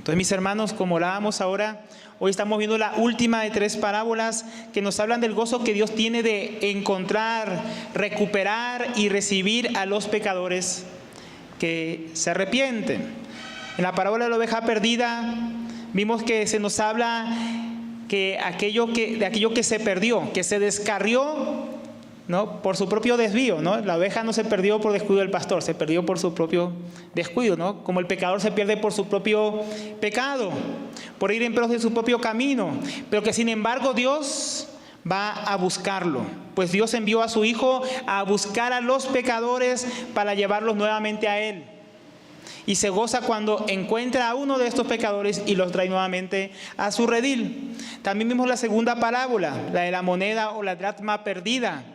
Entonces, mis hermanos, como hablábamos ahora, hoy estamos viendo la última de 3 parábolas que nos hablan del gozo que Dios tiene de encontrar, recuperar y recibir a los pecadores que se arrepienten. En la parábola de la oveja perdida vimos que se nos habla de aquello que se perdió, que se descarrió, ¿no?, por su propio desvío, ¿no? La oveja no se perdió por descuido del pastor, se perdió por su propio descuido, ¿no? Como el pecador se pierde por su propio pecado, por ir en pos de su propio camino, pero que sin embargo Dios va a buscarlo, pues Dios envió a su Hijo a buscar a los pecadores para llevarlos nuevamente a Él. Y se goza cuando encuentra a uno de estos pecadores y los trae nuevamente a su redil. También vimos la segunda parábola, la de la moneda o la dracma perdida.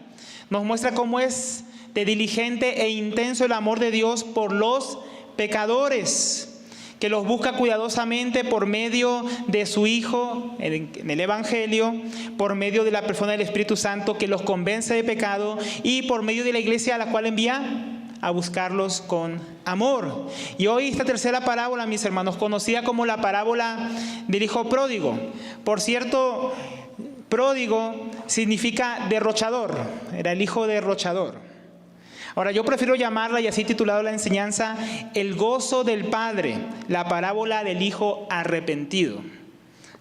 Nos muestra cómo es de diligente e intenso el amor de Dios por los pecadores, que los busca cuidadosamente por medio de su Hijo en el Evangelio, por medio de la persona del Espíritu Santo que los convence de pecado y por medio de la iglesia a la cual envía a buscarlos con amor. Y hoy esta tercera parábola, mis hermanos, conocida como la parábola del Hijo Pródigo. Por cierto, pródigo significa derrochador, era el hijo derrochador. Ahora, yo prefiero llamarla, y así titulado la enseñanza, el gozo del Padre, la parábola del Hijo arrepentido.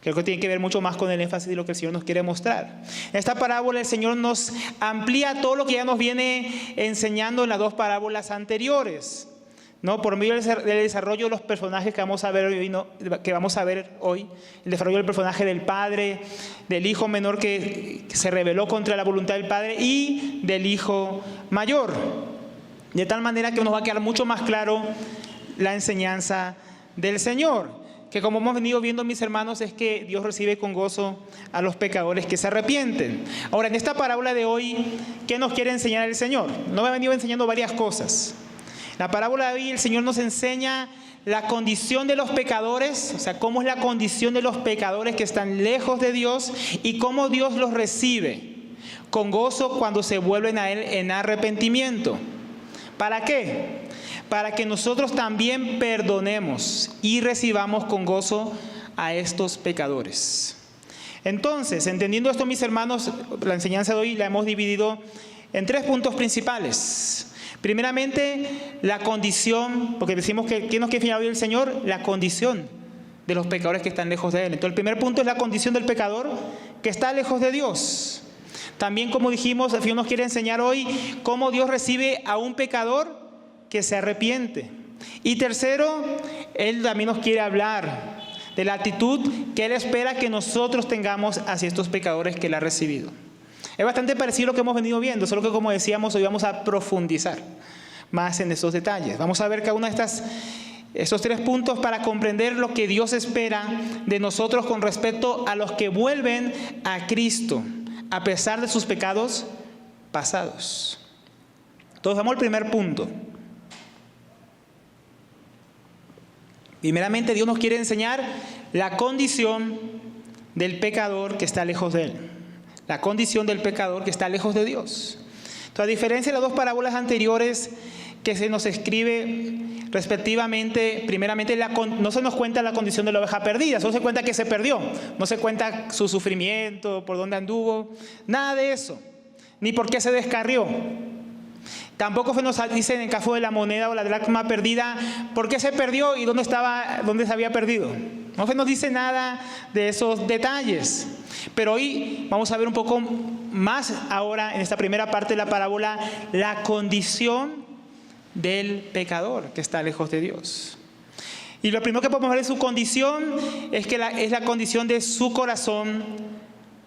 Creo que tiene que ver mucho más con el énfasis de lo que el Señor nos quiere mostrar. En esta parábola el Señor nos amplía todo lo que ya nos viene enseñando en las 2 parábolas anteriores, ¿no? Por medio del desarrollo de los personajes que vamos a ver hoy, el desarrollo del personaje del Padre, del Hijo menor que se rebeló contra la voluntad del Padre y del Hijo mayor. De tal manera que nos va a quedar mucho más claro la enseñanza del Señor, que como hemos venido viendo, mis hermanos, es que Dios recibe con gozo a los pecadores que se arrepienten. Ahora, en esta parábola de hoy, ¿qué nos quiere enseñar el Señor? Nos ha venido enseñando varias cosas. La parábola de hoy, el Señor nos enseña la condición de los pecadores, o sea, cómo es la condición de los pecadores que están lejos de Dios y cómo Dios los recibe con gozo cuando se vuelven a Él en arrepentimiento. ¿Para qué? Para que nosotros también perdonemos y recibamos con gozo a estos pecadores. Entonces, entendiendo esto, mis hermanos, la enseñanza de hoy la hemos dividido en 3 puntos principales. Primeramente, la condición, porque decimos que ¿qué nos quiere enseñar hoy el Señor? La condición de los pecadores que están lejos de Él. Entonces, el primer punto es la condición del pecador que está lejos de Dios. También, como dijimos, el Señor nos quiere enseñar hoy cómo Dios recibe a un pecador que se arrepiente. Y tercero, Él también nos quiere hablar de la actitud que Él espera que nosotros tengamos hacia estos pecadores que Él ha recibido. Es bastante parecido a lo que hemos venido viendo, solo que, como decíamos, hoy vamos a profundizar más en estos detalles. Vamos a ver cada uno de estos 3 puntos para comprender lo que Dios espera de nosotros con respecto a los que vuelven a Cristo, a pesar de sus pecados pasados. Entonces, vamos al primer punto. Primeramente, Dios nos quiere enseñar la condición del pecador que está lejos de Él. La condición del pecador que está lejos de Dios. Entonces, a diferencia de las 2 parábolas anteriores que se nos escribe respectivamente, primeramente no se nos cuenta la condición de la oveja perdida, solo se cuenta que se perdió. No se cuenta su sufrimiento, por dónde anduvo, nada de eso. Ni por qué se descarrió. Tampoco se nos dice en el caso de la moneda o la dracma perdida por qué se perdió y dónde se había perdido. No se nos dice nada de esos detalles. Pero hoy vamos a ver un poco más ahora en esta primera parte de la parábola la condición del pecador que está lejos de Dios. Y lo primero que podemos ver de su condición es que es la condición de su corazón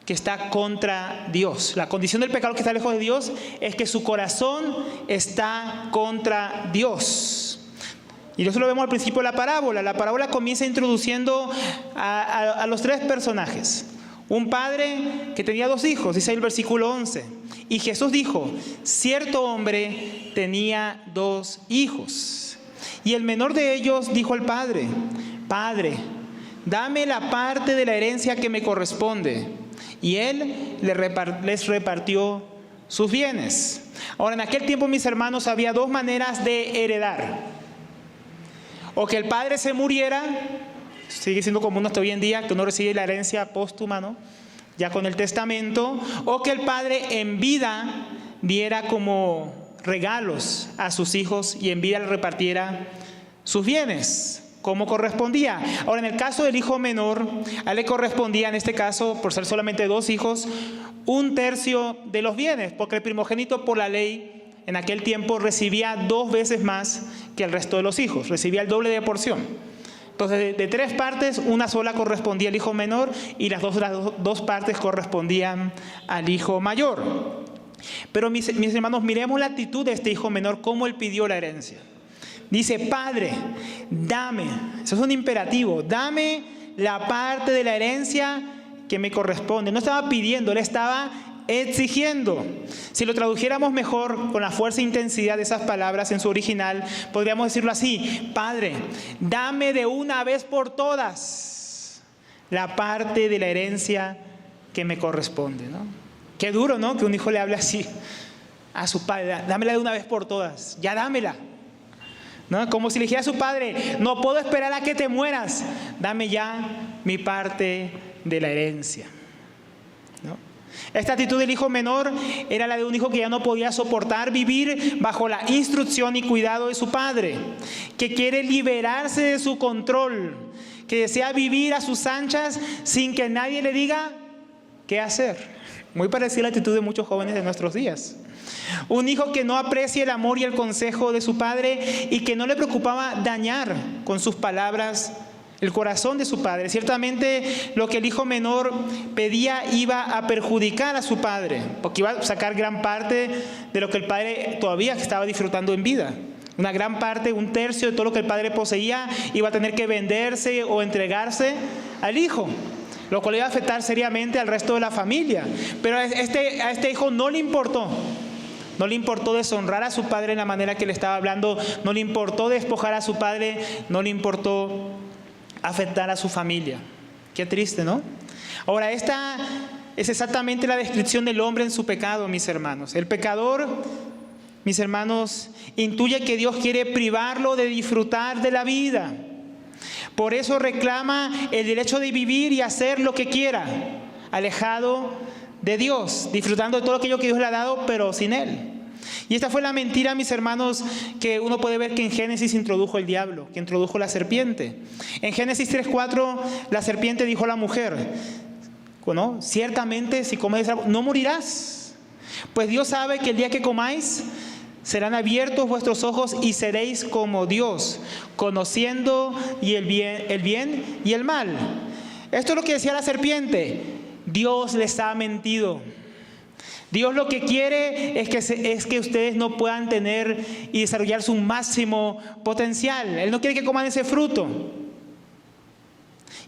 que está contra Dios. La condición del pecador que está lejos de Dios es que su corazón está contra Dios. Y eso lo vemos al principio de la parábola. La parábola comienza introduciendo a los 3 personajes. Un padre que tenía 2 hijos, dice el versículo 11. Y Jesús dijo, cierto hombre tenía 2 hijos. Y el menor de ellos dijo al padre, Padre, dame la parte de la herencia que me corresponde. Y él les repartió sus bienes. Ahora, en aquel tiempo, mis hermanos, había 2 maneras de heredar. O que el padre se muriera sigue siendo común hasta hoy en día que uno recibe la herencia póstuma, ¿no? Ya con el testamento, o que el padre en vida diera como regalos a sus hijos y en vida le repartiera sus bienes, como correspondía. Ahora, en el caso del hijo menor, a él le correspondía, en este caso, por ser solamente 2 hijos, 1/3 de los bienes, porque el primogénito por la ley en aquel tiempo recibía 2 veces más que el resto de los hijos, recibía el doble de porción. Entonces, de 3 partes, 1 sola correspondía al hijo menor y las dos partes correspondían al hijo mayor. Pero mis hermanos, miremos la actitud de este hijo menor, cómo él pidió la herencia. Dice: Padre, dame, eso es un imperativo, dame la parte de la herencia que me corresponde. No estaba pidiendo, él estaba exigiendo. Si lo tradujéramos mejor con la fuerza e intensidad de esas palabras en su original, podríamos decirlo así: Padre, dame de una vez por todas la parte de la herencia que me corresponde, ¿no? Qué duro, ¿no? Que un hijo le hable así a su padre: dámela de una vez por todas, ya dámela, ¿no? Como si le dijera a su padre: no puedo esperar a que te mueras, dame ya mi parte de la herencia, ¿no? Esta actitud del hijo menor era la de un hijo que ya no podía soportar vivir bajo la instrucción y cuidado de su padre, que quiere liberarse de su control, que desea vivir a sus anchas sin que nadie le diga qué hacer. Muy parecida a la actitud de muchos jóvenes de nuestros días. Un hijo que no aprecia el amor y el consejo de su padre y que no le preocupaba dañar con sus palabras el corazón de su padre. Ciertamente lo que el hijo menor pedía iba a perjudicar a su padre, porque iba a sacar gran parte de lo que el padre todavía estaba disfrutando en vida. Una gran parte, 1/3 de todo lo que el padre poseía, iba a tener que venderse o entregarse al hijo, lo cual iba a afectar seriamente al resto de la familia. Pero a este hijo no le importó. No le importó deshonrar a su padre en la manera que le estaba hablando, no le importó despojar a su padre, no le importó afectar a su familia. Qué triste, ¿no? Ahora, esta es exactamente la descripción del hombre en su pecado, mis hermanos. El pecador, mis hermanos, intuye que Dios quiere privarlo de disfrutar de la vida. Por eso reclama el derecho de vivir y hacer lo que quiera, alejado de Dios, disfrutando de todo aquello que Dios le ha dado, pero sin Él. Y esta fue la mentira, mis hermanos, que uno puede ver que en Génesis introdujo el diablo, que introdujo la serpiente. En Génesis 3:4, la serpiente dijo a la mujer: bueno, ciertamente si comes no morirás, pues Dios sabe que el día que comáis serán abiertos vuestros ojos y seréis como Dios, conociendo el bien y el mal. Esto es lo que decía la serpiente. Dios les ha mentido. Dios lo que quiere es que ustedes no puedan tener y desarrollar su máximo potencial. Él no quiere que coman ese fruto.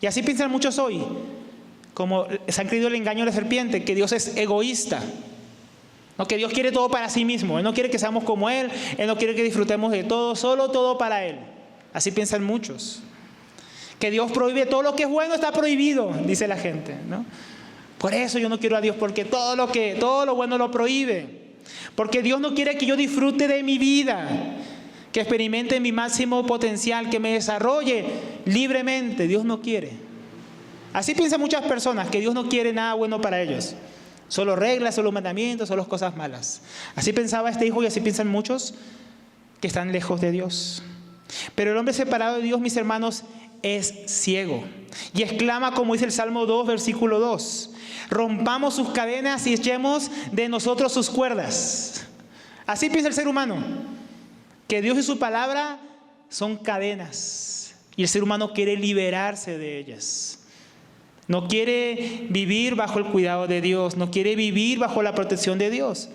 Y así piensan muchos hoy, como se han creído el engaño de la serpiente, que Dios es egoísta, ¿no? Que Dios quiere todo para sí mismo. Él no quiere que seamos como Él, Él no quiere que disfrutemos de todo, solo todo para Él. Así piensan muchos. Que Dios prohíbe todo lo que es bueno, está prohibido, dice la gente, ¿no? Por eso yo no quiero a Dios, porque todo lo bueno lo prohíbe. Porque Dios no quiere que yo disfrute de mi vida, que experimente mi máximo potencial, que me desarrolle libremente. Dios no quiere. Así piensan muchas personas, que Dios no quiere nada bueno para ellos. Solo reglas, solo mandamientos, solo cosas malas. Así pensaba este hijo y así piensan muchos que están lejos de Dios. Pero el hombre separado de Dios, mis hermanos, es ciego y exclama, como dice el Salmo 2, versículo 2: rompamos sus cadenas y echemos de nosotros sus cuerdas. Así piensa el ser humano, que Dios y su palabra son cadenas y el ser humano quiere liberarse de ellas. No quiere vivir bajo el cuidado de Dios, no quiere vivir bajo la protección de Dios,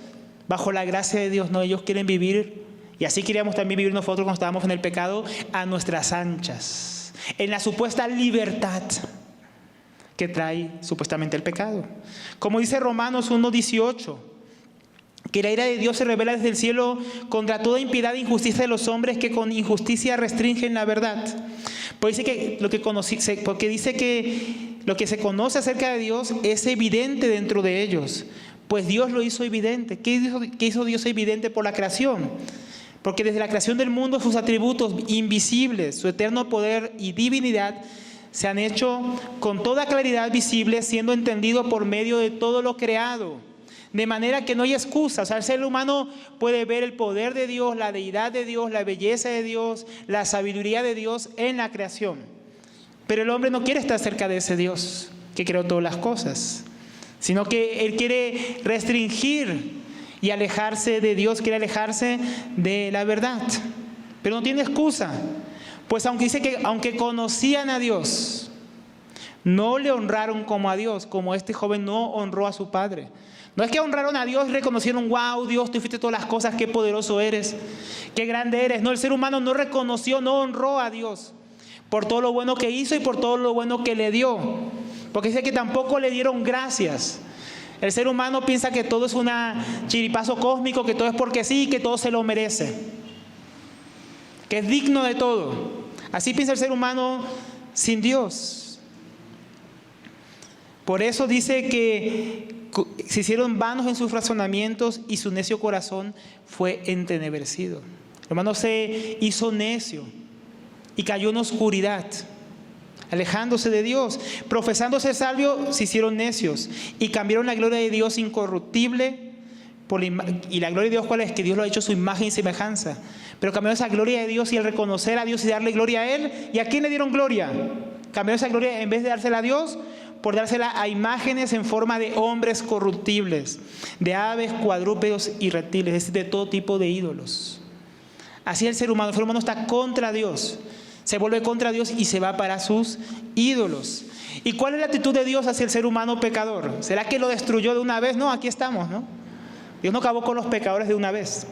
bajo la gracia de Dios. No, ellos quieren vivir, y así queríamos también vivir nosotros cuando estábamos en el pecado, a nuestras anchas, en la supuesta libertad que trae supuestamente el pecado. Como dice Romanos 1:18, que la ira de Dios se revela desde el cielo contra toda impiedad e injusticia de los hombres que con injusticia restringen la verdad. Porque dice que lo que se conoce acerca de Dios es evidente dentro de ellos, pues Dios lo hizo evidente. ¿Qué hizo Dios evidente por la creación? Porque desde la creación del mundo sus atributos invisibles, su eterno poder y divinidad, se han hecho con toda claridad visibles, siendo entendido por medio de todo lo creado. De manera que no hay excusa. O sea, el ser humano puede ver el poder de Dios, la deidad de Dios, la belleza de Dios, la sabiduría de Dios en la creación. Pero el hombre no quiere estar cerca de ese Dios que creó todas las cosas, sino que él quiere restringir y alejarse de Dios, quiere alejarse de la verdad. Pero no tiene excusa. Pues aunque dice que aunque conocían a Dios, no le honraron como a Dios, como este joven no honró a su padre. No es que honraron a Dios y reconocieron, wow, Dios, tú hiciste todas las cosas, qué poderoso eres, qué grande eres. No, el ser humano no reconoció, no honró a Dios por todo lo bueno que hizo y por todo lo bueno que le dio. Porque dice que tampoco le dieron gracias. El ser humano piensa que todo es un chiripazo cósmico, que todo es porque sí, que todo se lo merece, que es digno de todo. Así piensa el ser humano sin Dios. Por eso dice que se hicieron vanos en sus razonamientos y su necio corazón fue entenebrecido. El hermano se hizo necio y cayó en oscuridad, alejándose de Dios. Profesándose sabios, se hicieron necios y cambiaron la gloria de Dios incorruptible y la gloria de Dios, ¿cuál es? Que Dios lo ha hecho su imagen y semejanza. Pero cambiaron esa gloria de Dios y el reconocer a Dios y darle gloria a Él. ¿Y a quién le dieron gloria? Cambiaron esa gloria, en vez de dársela a Dios, por dársela a imágenes en forma de hombres corruptibles, de aves, cuadrúpedos y reptiles, es decir, de todo tipo de ídolos. Así el ser humano está contra Dios, se vuelve contra Dios y se va para sus ídolos. ¿Y cuál es la actitud de Dios hacia el ser humano pecador? ¿Será que lo destruyó de una vez? No, aquí estamos, ¿no? Dios no acabó con los pecadores de una vez.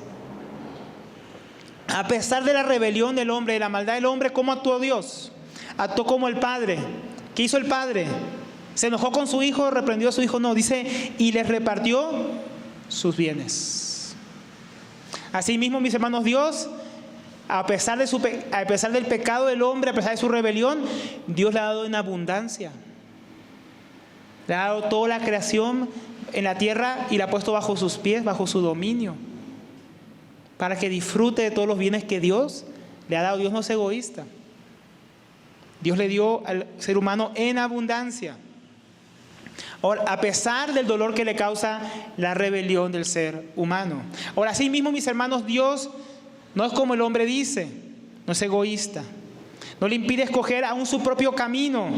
A pesar de la rebelión del hombre, de la maldad del hombre, ¿cómo actuó Dios? Actuó como el Padre. ¿Qué hizo el Padre? ¿Se enojó con su hijo? ¿Reprendió a su hijo? No, dice, y les repartió sus bienes. Asimismo, mis hermanos, Dios, a pesar del pecado del hombre, a pesar de su rebelión, Dios le ha dado en abundancia. Le ha dado toda la creación en la tierra y la ha puesto bajo sus pies, bajo su dominio, para que disfrute de todos los bienes que Dios le ha dado. Dios no es egoísta. Dios le dio al ser humano en abundancia. Ahora, a pesar del dolor que le causa la rebelión del ser humano. Ahora, así mismo, mis hermanos, Dios no es como el hombre dice, no es egoísta. No le impide escoger aún su propio camino,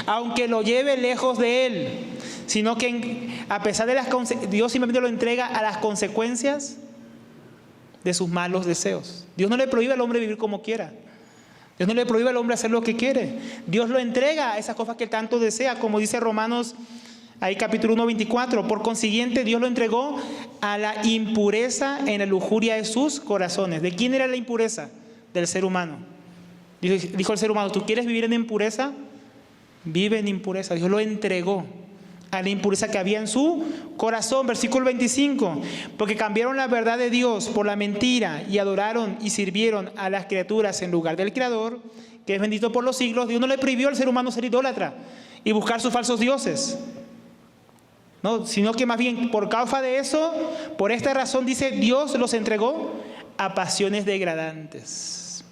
aunque lo lleve lejos de él, sino que a pesar de Dios simplemente lo entrega a las consecuencias de sus malos deseos. Dios no le prohíbe al hombre vivir como quiera. Dios no le prohíbe al hombre hacer lo que quiere. Dios lo entrega a esas cosas que tanto desea, como dice Romanos, ahí capítulo 1, 24. Por consiguiente, Dios lo entregó a la impureza en la lujuria de sus corazones. ¿De quién era la impureza? Del ser humano. Dijo el ser humano, ¿tú quieres vivir en impureza? Vive en impureza. Dios lo entregó a la impureza que había en su corazón. Versículo 25. Porque cambiaron la verdad de Dios por la mentira y adoraron y sirvieron a las criaturas en lugar del Creador, que es bendito por los siglos. Dios no le prohibió al ser humano ser idólatra y buscar sus falsos dioses. No, sino que más bien por causa de eso, por esta razón, dice, Dios los entregó a pasiones degradantes,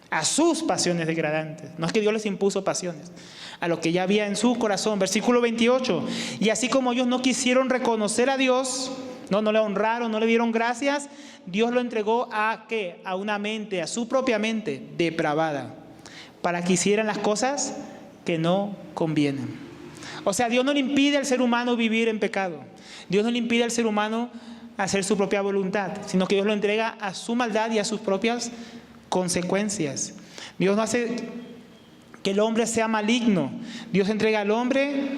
a sus pasiones degradantes. No es que Dios les impuso pasiones, a lo que ya había en su corazón. Versículo 28. Y así como ellos no quisieron reconocer a Dios, no le honraron, no le dieron gracias, Dios lo entregó a ¿qué? A una mente, a su propia mente depravada, para que hicieran las cosas que no convienen. O sea, Dios no le impide al ser humano vivir en pecado. Dios no le impide al ser humano hacer su propia voluntad, sino que Dios lo entrega a su maldad y a sus propias consecuencias. Dios no hace que el hombre sea maligno. Dios entrega al hombre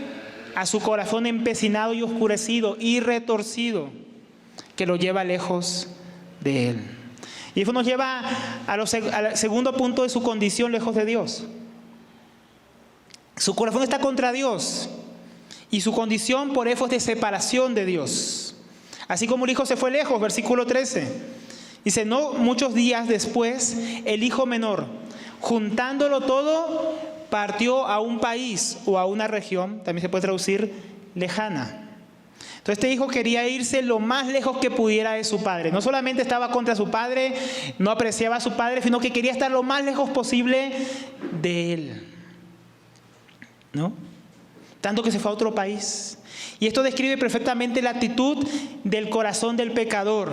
a su corazón empecinado y oscurecido y retorcido, que lo lleva lejos de Él. Y eso nos lleva al segundo punto de su condición lejos de Dios. Su corazón está contra Dios y su condición por eso es de separación de Dios. Así como el hijo se fue lejos, versículo 13. Dice, no muchos días después, el hijo menor, juntándolo todo, partió a un país o a una región, también se puede traducir lejana. Entonces este hijo quería irse lo más lejos que pudiera de su padre. No solamente estaba contra su padre, no apreciaba a su padre, sino que quería estar lo más lejos posible de él. ¿no? Tanto que se fue a otro país. Y esto describe perfectamente la actitud del corazón del pecador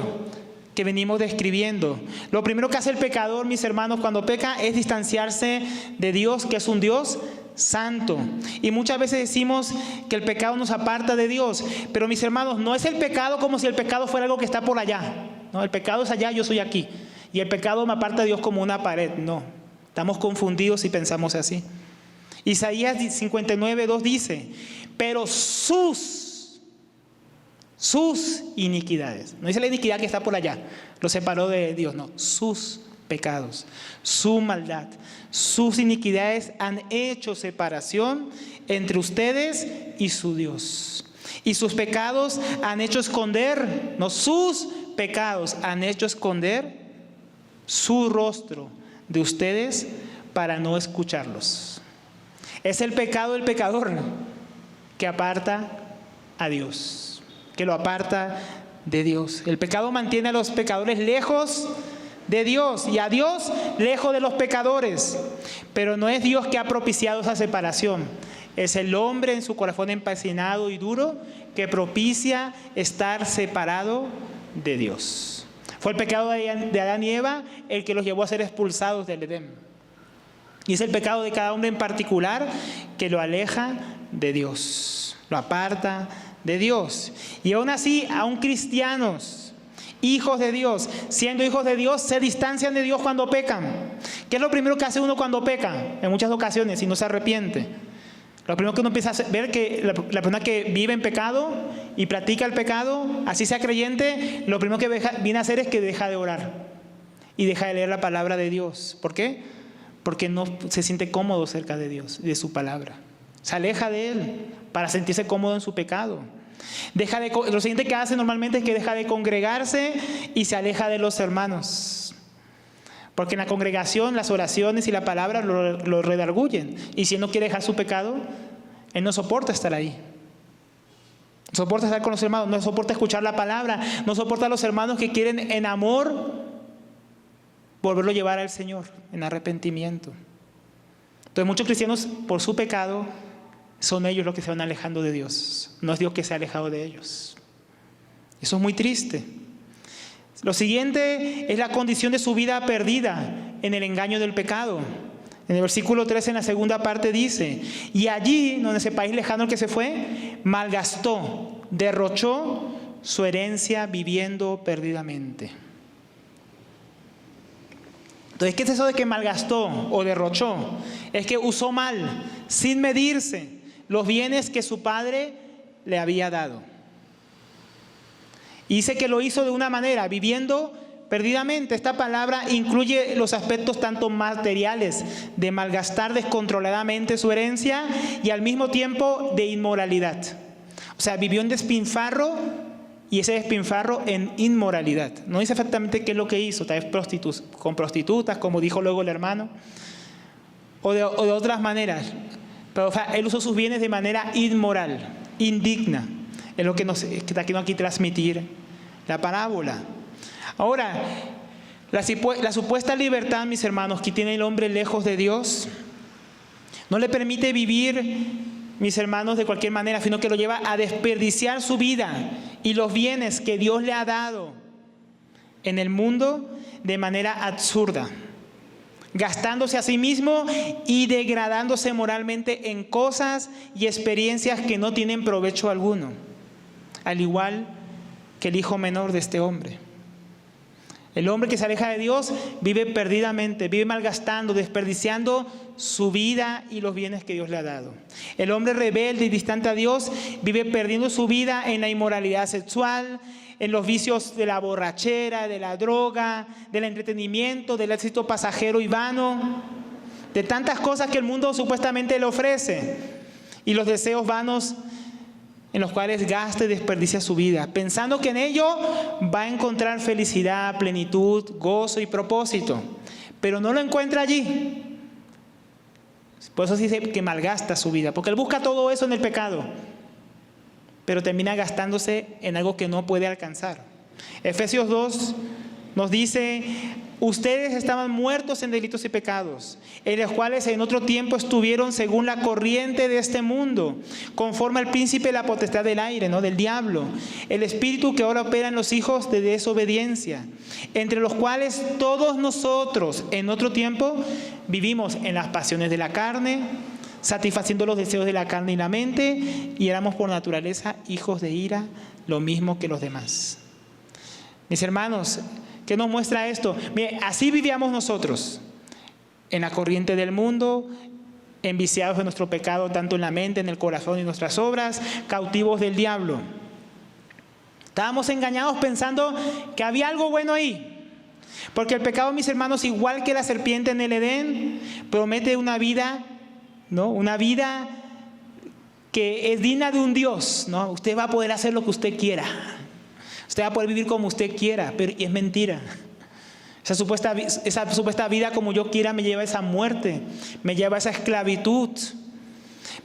que venimos describiendo. Lo primero que hace el pecador, mis hermanos, cuando peca es distanciarse de Dios, que es un Dios santo. Y muchas veces decimos que el pecado nos aparta de Dios, pero mis hermanos, no es el pecado como si el pecado fuera algo que está por allá. No, el pecado es allá, yo soy aquí. Y el pecado me aparta de Dios como una pared. No, estamos confundidos si pensamos así. Isaías 59:2 dice, pero sus iniquidades. No dice la iniquidad que está por allá, lo separó de Dios, no, sus pecados, su maldad, sus iniquidades han hecho separación entre ustedes y su Dios. Y sus pecados han hecho esconder, no, sus pecados han hecho esconder su rostro de ustedes para no escucharlos. Es el pecado del pecador que aparta a Dios, que lo aparta de Dios. El pecado mantiene a los pecadores lejos de Dios y a Dios lejos de los pecadores. Pero no es Dios que ha propiciado esa separación. Es el hombre en su corazón empecinado y duro que propicia estar separado de Dios. Fue el pecado de Adán y Eva el que los llevó a ser expulsados del Edén. Y es el pecado de cada hombre en particular que lo aleja de Dios, lo aparta de Dios. Y aún así, aún cristianos, hijos de Dios, siendo hijos de Dios, se distancian de Dios cuando pecan. ¿Qué es lo primero que hace uno cuando peca? En muchas ocasiones, si no se arrepiente. Lo primero que uno empieza a ver que la persona que vive en pecado y practica el pecado, así sea creyente, lo primero que viene a hacer es que deja de orar y deja de leer la palabra de Dios. ¿Por qué? Porque no se siente cómodo cerca de Dios y de su palabra. Se aleja de Él para sentirse cómodo en su pecado. Lo siguiente que hace normalmente es que deja de congregarse y se aleja de los hermanos. Porque en la congregación las oraciones y la palabra lo redarguyen. Y si él no quiere dejar su pecado, él no soporta estar ahí. No soporta estar con los hermanos, no soporta escuchar la palabra, no soporta a los hermanos que quieren en amor volverlo a llevar al Señor en arrepentimiento. Entonces muchos cristianos por su pecado son ellos los que se van alejando de Dios. No es Dios que se ha alejado de ellos. Eso es muy triste. Lo siguiente es la condición de su vida perdida en el engaño del pecado. En el versículo 13, en la segunda parte dice, y allí, en ese país lejano al que se fue, malgastó, derrochó su herencia viviendo perdidamente. Entonces, ¿qué es eso de que malgastó o derrochó? Es que usó mal, sin medirse, los bienes que su padre le había dado. Y dice que lo hizo de una manera, viviendo perdidamente. Esta palabra incluye los aspectos tanto materiales, de malgastar descontroladamente su herencia, y al mismo tiempo de inmoralidad. O sea, vivió en despilfarro, y ese despilfarro en inmoralidad. No dice exactamente qué es lo que hizo, tal vez con prostitutas, como dijo luego el hermano, o de otras maneras. Pero o sea, él usó sus bienes de manera inmoral, indigna. Es lo que está queriendo aquí transmitir la parábola. Ahora, la supuesta libertad, mis hermanos, que tiene el hombre lejos de Dios, no le permite vivir, mis hermanos, de cualquier manera, sino que lo lleva a desperdiciar su vida y los bienes que Dios le ha dado en el mundo de manera absurda, gastándose a sí mismo y degradándose moralmente en cosas y experiencias que no tienen provecho alguno, al igual que el hijo menor de este hombre. El hombre que se aleja de Dios vive perdidamente, vive malgastando, desperdiciando su vida y los bienes que Dios le ha dado. El hombre rebelde y distante a Dios vive perdiendo su vida en la inmoralidad sexual, en los vicios de la borrachera, de la droga, del entretenimiento, del éxito pasajero y vano, de tantas cosas que el mundo supuestamente le ofrece, y los deseos vanos en los cuales gasta y desperdicia su vida, pensando que en ello va a encontrar felicidad, plenitud, gozo y propósito, pero no lo encuentra allí. Por eso se dice que malgasta su vida, porque él busca todo eso en el pecado, pero termina gastándose en algo que no puede alcanzar. Efesios 2, nos dice: ustedes estaban muertos en delitos y pecados, en los cuales en otro tiempo estuvieron según la corriente de este mundo, conforme al príncipe de la potestad del aire, ¿no? Del diablo, el espíritu que ahora opera en los hijos de desobediencia, entre los cuales todos nosotros en otro tiempo vivimos en las pasiones de la carne, satisfaciendo los deseos de la carne y la mente, y éramos por naturaleza hijos de ira, lo mismo que los demás. Mis hermanos, ¿qué nos muestra esto? Mire, así vivíamos nosotros, en la corriente del mundo, enviciados de nuestro pecado, tanto en la mente, en el corazón y en nuestras obras, cautivos del diablo. Estábamos engañados pensando que había algo bueno ahí. Porque el pecado, mis hermanos, igual que la serpiente en el Edén, promete una vida, ¿no? Una vida que es digna de un Dios, ¿no? Usted va a poder hacer lo que usted quiera. Usted va a poder vivir como usted quiera, pero es mentira. Esa supuesta vida como yo quiera me lleva a esa muerte, me lleva a esa esclavitud,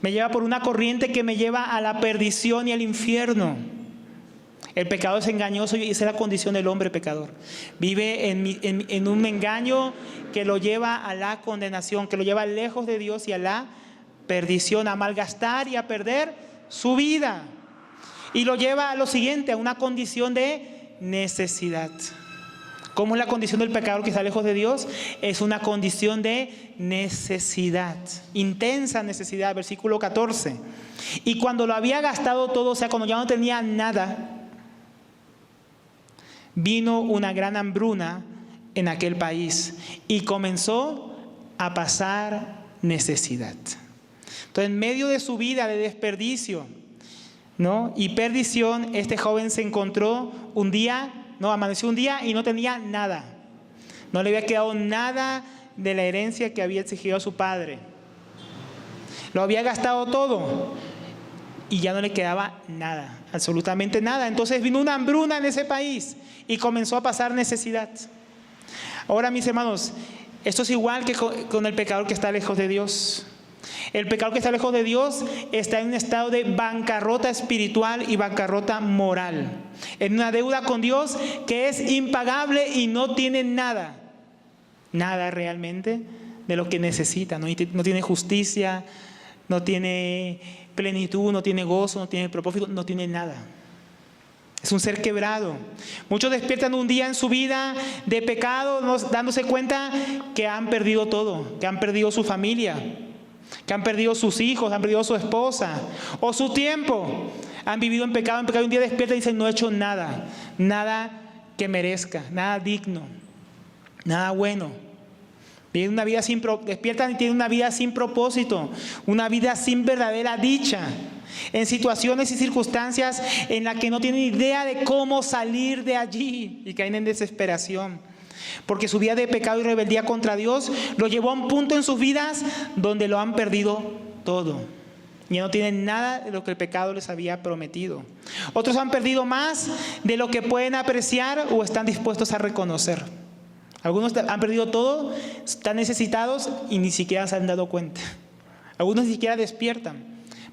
me lleva por una corriente que me lleva a la perdición y al infierno. El pecado es engañoso y esa es la condición del hombre pecador. Vive en un engaño que lo lleva a la condenación, que lo lleva lejos de Dios y a la perdición, a malgastar y a perder su vida. Y lo lleva a lo siguiente, a una condición de necesidad. ¿Cómo es la condición del pecador que está lejos de Dios? Es una condición de necesidad, intensa necesidad, versículo 14. Y cuando lo había gastado todo, o sea, cuando ya no tenía nada, vino una gran hambruna en aquel país y comenzó a pasar necesidad. Entonces, en medio de su vida de desperdicio, ¿no? Y perdición, este joven se encontró un día, amaneció un día y no tenía nada. No le había quedado nada de la herencia que había exigido a su padre. Lo había gastado todo y ya no le quedaba nada, absolutamente nada. Entonces vino una hambruna en ese país y comenzó a pasar necesidad. Ahora, mis hermanos, esto es igual que con el pecador que está lejos de Dios. El pecador que está lejos de Dios está en un estado de bancarrota espiritual y bancarrota moral. En una deuda con Dios que es impagable y no tiene nada realmente de lo que necesita. No tiene justicia, no tiene plenitud, no tiene gozo, no tiene propósito, no tiene nada. Es un ser quebrado. Muchos despiertan un día en su vida de pecado, dándose cuenta que han perdido todo, que han perdido su familia, que han perdido sus hijos, han perdido su esposa o su tiempo. Han vivido en pecado, y un día despiertan y dicen: no he hecho nada que merezca, nada digno, nada bueno. Despiertan y tienen una vida sin propósito, una vida sin verdadera dicha, en situaciones y circunstancias en las que no tienen idea de cómo salir de allí y caen en desesperación. Porque su vida de pecado y rebeldía contra Dios lo llevó a un punto en sus vidas donde lo han perdido todo. Ya no tienen nada de lo que el pecado les había prometido. Otros han perdido más de lo que pueden apreciar o están dispuestos a reconocer. Algunos han perdido todo, están necesitados y ni siquiera se han dado cuenta. Algunos ni siquiera despiertan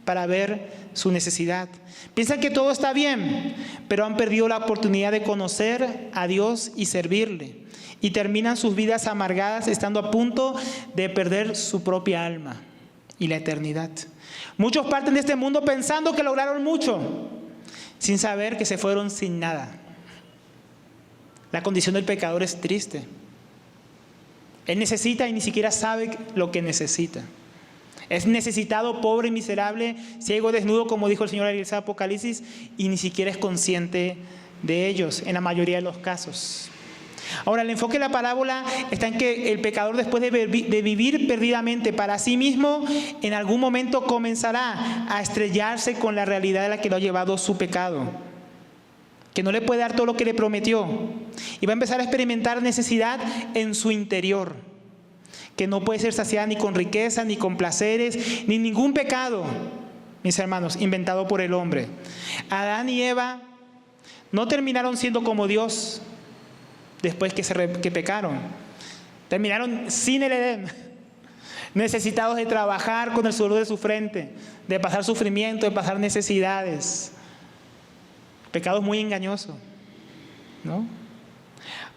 para ver su necesidad. Piensan que todo está bien, pero han perdido la oportunidad de conocer a Dios y servirle. Y terminan sus vidas amargadas, estando a punto de perder su propia alma y la eternidad. Muchos parten de este mundo pensando que lograron mucho, sin saber que se fueron sin nada. La condición del pecador es triste. Él necesita y ni siquiera sabe lo que necesita. Es necesitado, pobre y miserable, ciego, desnudo, como dijo el Señor en el Apocalipsis, y ni siquiera es consciente de ellos en la mayoría de los casos. Ahora, el enfoque de la parábola está en que el pecador, después de vivir perdidamente para sí mismo, en algún momento comenzará a estrellarse con la realidad de la que lo ha llevado su pecado, que no le puede dar todo lo que le prometió, y va a empezar a experimentar necesidad en su interior, que no puede ser saciada ni con riqueza, ni con placeres, ni ningún pecado, mis hermanos, inventado por el hombre. Adán y Eva no terminaron siendo como Dios después que pecaron. Terminaron sin el Edén, necesitados de trabajar con el sudor de su frente, de pasar sufrimiento, de pasar necesidades. Pecado muy engañoso, ¿no?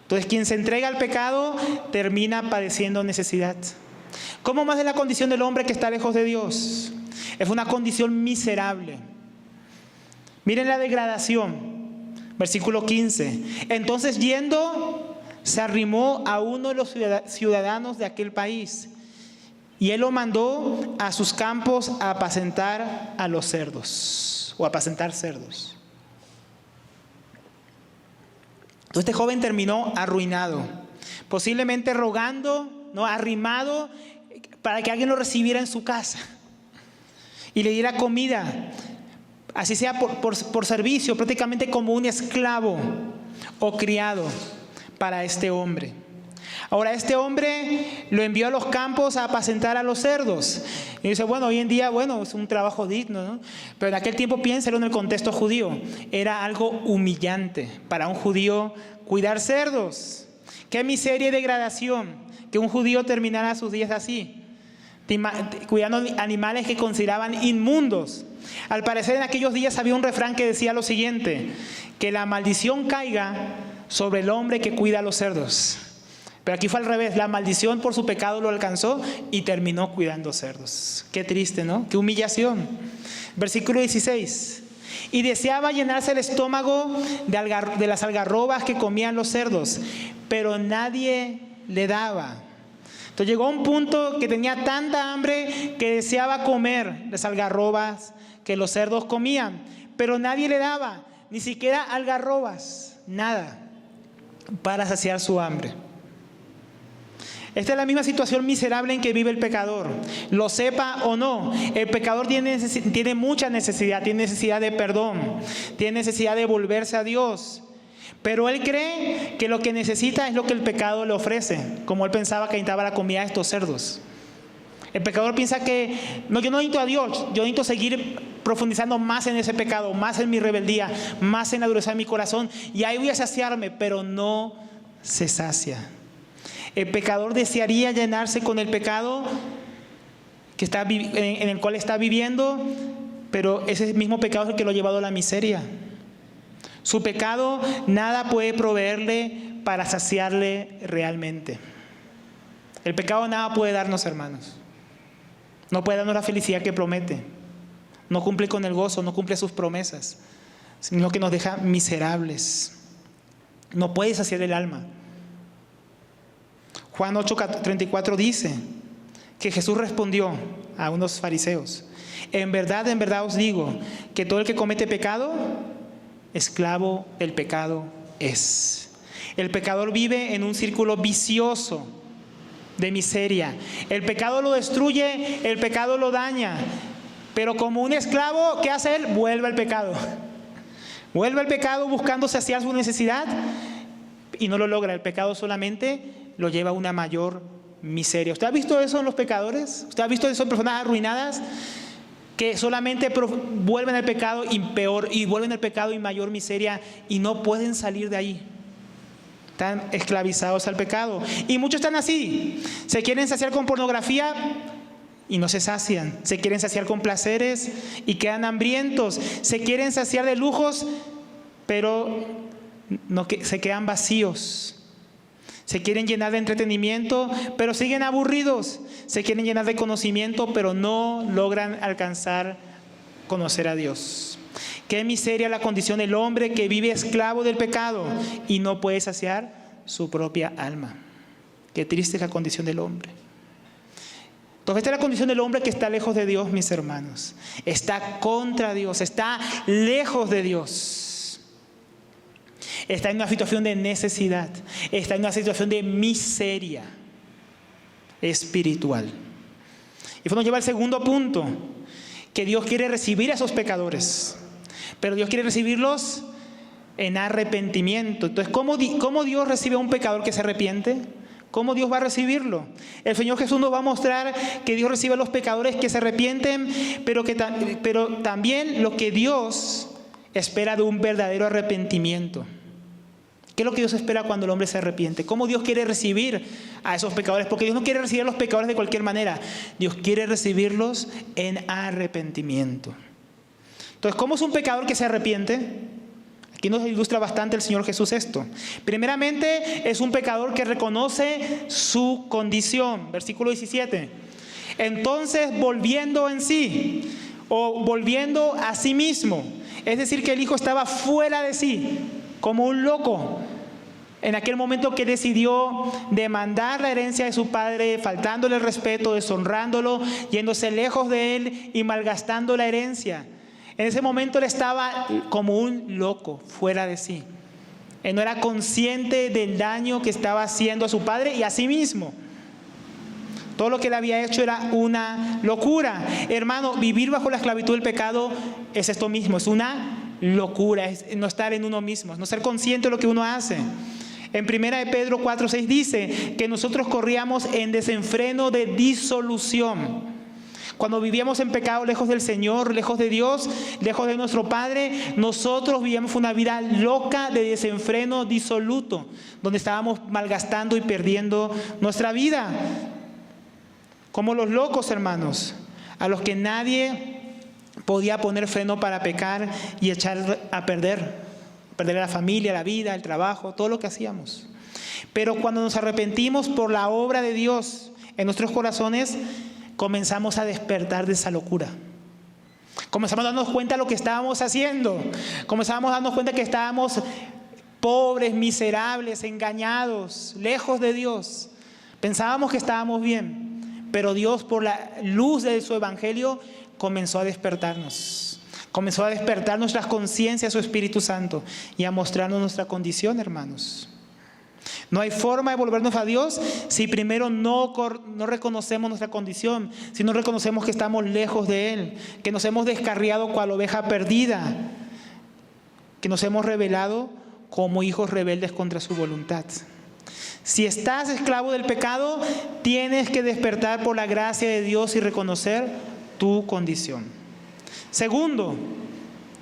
Entonces, quien se entrega al pecado termina padeciendo necesidad. ¿Cómo más de la condición del hombre que está lejos de Dios? Es una condición miserable. Miren la degradación. Versículo 15. Entonces, yendo, se arrimó a uno de los ciudadanos de aquel país, y él lo mandó a sus campos a apacentar a los cerdos, o a apacentar cerdos. Entonces este joven terminó arruinado, posiblemente rogando, ¿no?, arrimado para que alguien lo recibiera en su casa y le diera comida, así sea por servicio, prácticamente como un esclavo o criado para este hombre. Ahora, este hombre lo envió a los campos a apacentar a los cerdos. Y dice, bueno, hoy en día, bueno, es un trabajo digno, ¿no? Pero en aquel tiempo, piénselo en el contexto judío, era algo humillante para un judío cuidar cerdos. Qué miseria y degradación que un judío terminara sus días así, cuidando animales que consideraban inmundos. Al parecer, en aquellos días había un refrán que decía lo siguiente: que la maldición caiga sobre el hombre que cuida a los cerdos. Pero aquí fue al revés, la maldición por su pecado lo alcanzó y terminó cuidando cerdos. Qué triste, ¿no? Qué humillación. Versículo 16. Y deseaba llenarse el estómago de las algarrobas que comían los cerdos, pero nadie le daba. Entonces llegó a un punto que tenía tanta hambre que deseaba comer las algarrobas que los cerdos comían, pero nadie le daba, ni siquiera algarrobas, nada, para saciar su hambre. Esta es la misma situación miserable en que vive el pecador. Lo sepa o no, el pecador tiene mucha necesidad, tiene necesidad de perdón, tiene necesidad de volverse a Dios. Pero él cree que lo que necesita es lo que el pecado le ofrece, como él pensaba que necesitaba la comida de estos cerdos. El pecador piensa que no, yo no necesito a Dios, yo necesito seguir profundizando más en ese pecado, más en mi rebeldía, más en la dureza de mi corazón, y ahí voy a saciarme, pero no se sacia. El pecador desearía llenarse con el pecado en el cual está viviendo, pero ese mismo pecado es el que lo ha llevado a la miseria. Su pecado nada puede proveerle para saciarle realmente. El pecado nada puede darnos, hermanos. No puede darnos la felicidad que promete. No cumple con el gozo, no cumple sus promesas, sino que nos deja miserables. No puede saciar el alma. Juan 8:34 dice que Jesús respondió a unos fariseos: en verdad os digo que todo el que comete pecado, esclavo del pecado es. El pecador vive en un círculo vicioso de miseria. El pecado lo destruye, el pecado lo daña. Pero como un esclavo, ¿qué hace él? Vuelve al pecado. Vuelve al pecado buscando saciar su necesidad y no lo logra. El pecado solamente lo lleva a una mayor miseria. ¿Usted ha visto eso en los pecadores? ¿Usted ha visto eso en personas arruinadas que solamente vuelven al pecado y vuelven al pecado y mayor miseria y no pueden salir de ahí? Están esclavizados al pecado. Y muchos están así. Se quieren saciar con pornografía y no se sacian. Se quieren saciar con placeres y quedan hambrientos. Se quieren saciar de lujos, pero se quedan vacíos. Se quieren llenar de entretenimiento, pero siguen aburridos. Se quieren llenar de conocimiento, pero no logran alcanzar conocer a Dios. Qué miseria la condición del hombre que vive esclavo del pecado y no puede saciar su propia alma. Qué triste es la condición del hombre. Entonces esta es la condición del hombre que está lejos de Dios, mis hermanos. Está contra Dios, está lejos de Dios. Está en una situación de necesidad, está en una situación de miseria espiritual. Y eso nos lleva al segundo punto, que Dios quiere recibir a esos pecadores, pero Dios quiere recibirlos en arrepentimiento. Entonces, ¿cómo Dios recibe a un pecador que se arrepiente? ¿Cómo Dios va a recibirlo? El Señor Jesús nos va a mostrar que Dios recibe a los pecadores que se arrepienten, pero también lo que Dios espera de un verdadero arrepentimiento. ¿Qué es lo que Dios espera cuando el hombre se arrepiente? ¿Cómo Dios quiere recibir a esos pecadores? Porque Dios no quiere recibir a los pecadores de cualquier manera. Dios quiere recibirlos en arrepentimiento. Entonces, ¿cómo es un pecador que se arrepiente? Aquí nos ilustra bastante el Señor Jesús esto. Primeramente, es un pecador que reconoce su condición. Versículo 17. Entonces, volviendo en sí, o volviendo a sí mismo. Es decir, que el hijo estaba fuera de sí, como un loco. En aquel momento que decidió demandar la herencia de su padre, faltándole el respeto, deshonrándolo, yéndose lejos de él y malgastando la herencia. En ese momento él estaba como un loco, fuera de sí. Él no era consciente del daño que estaba haciendo a su padre y a sí mismo. Todo lo que él había hecho era una locura. Hermano, vivir bajo la esclavitud del pecado es esto mismo, es una locura, es no estar en uno mismo, es no ser consciente de lo que uno hace. En 1 Pedro 4:6 dice que nosotros corríamos en desenfreno de disolución. Cuando vivíamos en pecado lejos del Señor, lejos de Dios, lejos de nuestro Padre, nosotros vivíamos una vida loca de desenfreno disoluto, donde estábamos malgastando y perdiendo nuestra vida. Como los locos, hermanos, a los que nadie podía poner freno para pecar y echar a perder la familia, la vida, el trabajo, todo lo que hacíamos. Pero cuando nos arrepentimos por la obra de Dios en nuestros corazones, comenzamos a despertar de esa locura. Comenzamos a darnos cuenta de lo que estábamos haciendo. Comenzamos a darnos cuenta que estábamos pobres, miserables, engañados, lejos de Dios. Pensábamos que estábamos bien, pero Dios, por la luz de su evangelio, comenzó a despertarnos. Comenzó a despertar nuestras conciencias, su Espíritu Santo, y a mostrarnos nuestra condición, hermanos. No hay forma de volvernos a Dios si primero no reconocemos nuestra condición, si no reconocemos que estamos lejos de Él, que nos hemos descarriado cual oveja perdida, que nos hemos rebelado como hijos rebeldes contra su voluntad. Si estás esclavo del pecado, tienes que despertar por la gracia de Dios y reconocer tu condición. Segundo,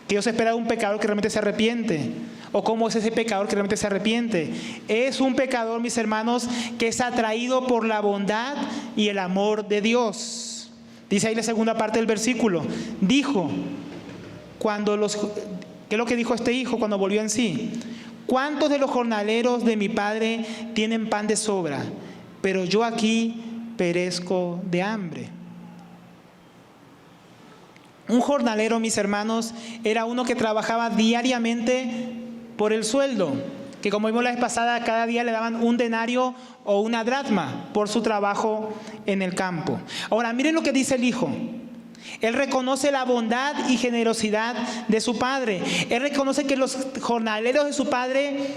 que Dios espera de un pecador que realmente se arrepiente. ¿O cómo es ese pecador que realmente se arrepiente? Es un pecador, mis hermanos, que es atraído por la bondad y el amor de Dios. Dice ahí la segunda parte del versículo. Dijo, ¿qué es lo que dijo este hijo cuando volvió en sí? ¿Cuántos de los jornaleros de mi padre tienen pan de sobra? Pero yo aquí perezco de hambre. Un jornalero, mis hermanos, era uno que trabajaba diariamente por el sueldo, que como vimos la vez pasada, cada día le daban un denario o una dracma por su trabajo en el campo. Ahora, miren lo que dice el hijo. Él reconoce la bondad y generosidad de su padre. Él reconoce que los jornaleros de su padre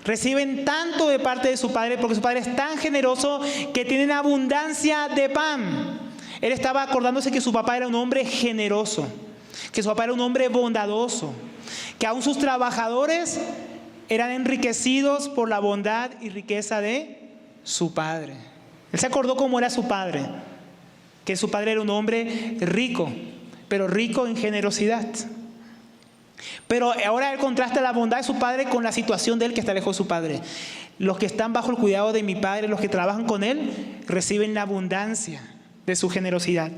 reciben tanto de parte de su padre, porque su padre es tan generoso que tienen abundancia de pan. Él estaba acordándose que su papá era un hombre generoso, que su papá era un hombre bondadoso, que aún sus trabajadores eran enriquecidos por la bondad y riqueza de su padre. Él se acordó cómo era su padre, que su padre era un hombre rico, pero rico en generosidad. Pero ahora él contrasta la bondad de su padre con la situación de él que está lejos de su padre. Los que están bajo el cuidado de mi padre, los que trabajan con él, reciben la abundancia de su generosidad,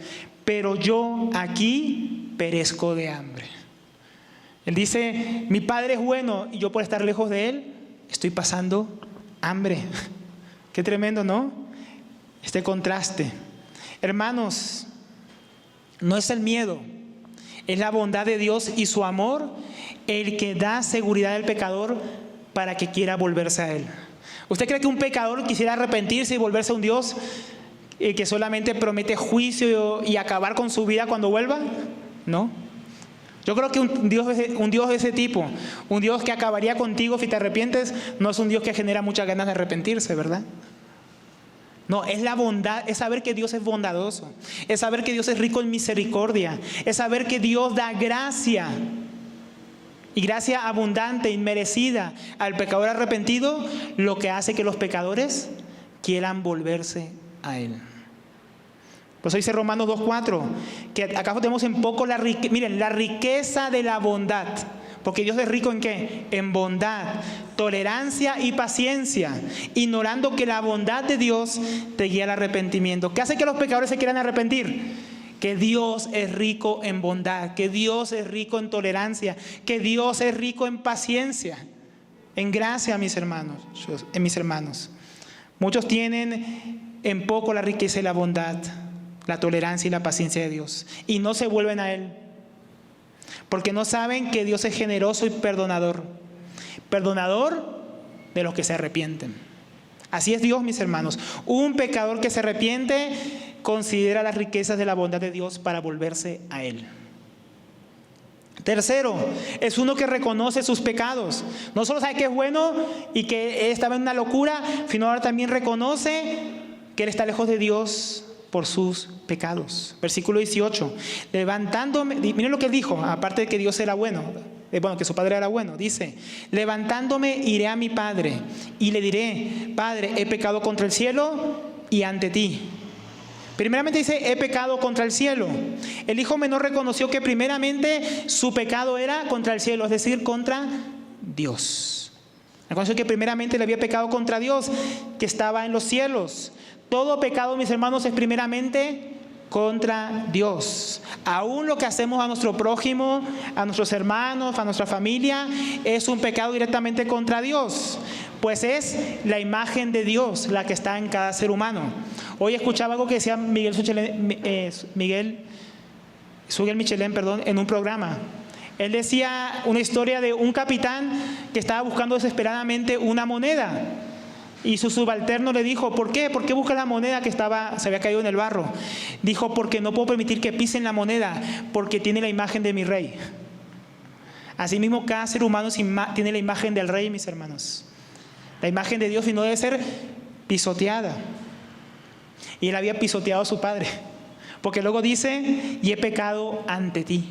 pero yo aquí perezco de hambre. Él dice, mi padre es bueno y yo por estar lejos de él estoy pasando hambre. Qué tremendo, ¿no? Este contraste. Hermanos, no es el miedo, es la bondad de Dios y su amor el que da seguridad al pecador para que quiera volverse a él. ¿Usted cree que un pecador quisiera arrepentirse y volverse a un Dios que solamente promete juicio y acabar con su vida cuando vuelva? No. Yo creo que un Dios de ese tipo, un Dios que acabaría contigo si te arrepientes, no es un Dios que genera muchas ganas de arrepentirse, ¿verdad? No, es la bondad, es saber que Dios es bondadoso, es saber que Dios es rico en misericordia, es saber que Dios da gracia, y gracia abundante, inmerecida al pecador arrepentido, lo que hace que los pecadores quieran volverse a Él. Pues dice Romanos 2:4, que acaso tenemos en poco la riqueza de la bondad, porque Dios es rico ¿en qué? En bondad, tolerancia y paciencia, ignorando que la bondad de Dios te guía al arrepentimiento. ¿Qué hace que los pecadores se quieran arrepentir? que Dios es rico en bondad, que Dios es rico en tolerancia, que Dios es rico en paciencia, en gracia, mis hermanos. Muchos tienen en poco la riqueza y la bondad, la tolerancia y la paciencia de Dios, y no se vuelven a Él, porque no saben que Dios es generoso y perdonador de los que se arrepienten. Así es Dios, mis hermanos. Un pecador que se arrepiente considera las riquezas de la bondad de Dios para volverse a Él. Tercero, es uno que reconoce sus pecados. No solo sabe que es bueno y que estaba en una locura, sino ahora también reconoce que él está lejos de Dios por sus pecados. Versículo 18. Levantándome, miren lo que él dijo, aparte de que Dios era bueno, que su padre era bueno, dice: levantándome iré a mi padre y le diré: Padre, he pecado contra el cielo y ante ti. Primeramente dice: he pecado contra el cielo. El hijo menor reconoció que primeramente su pecado era contra el cielo, es decir, contra Dios. Reconoció que primeramente le había pecado contra Dios, que estaba en los cielos. Todo pecado, mis hermanos, es primeramente contra Dios. Aún lo que hacemos a nuestro prójimo, a nuestros hermanos, a nuestra familia, es un pecado directamente contra Dios, pues es la imagen de Dios la que está en cada ser humano. Hoy escuchaba algo que decía Miguel Michelén, en un programa. Él decía una historia de un capitán que estaba buscando desesperadamente una moneda. Y su subalterno le dijo: ¿por qué? ¿Por qué busca la moneda que se había caído en el barro? Dijo: porque no puedo permitir que pisen la moneda, porque tiene la imagen de mi rey. Asimismo, cada ser humano tiene la imagen del rey, mis hermanos. La imagen de Dios, y no debe ser pisoteada. Y él había pisoteado a su padre, porque luego dice: y he pecado ante ti.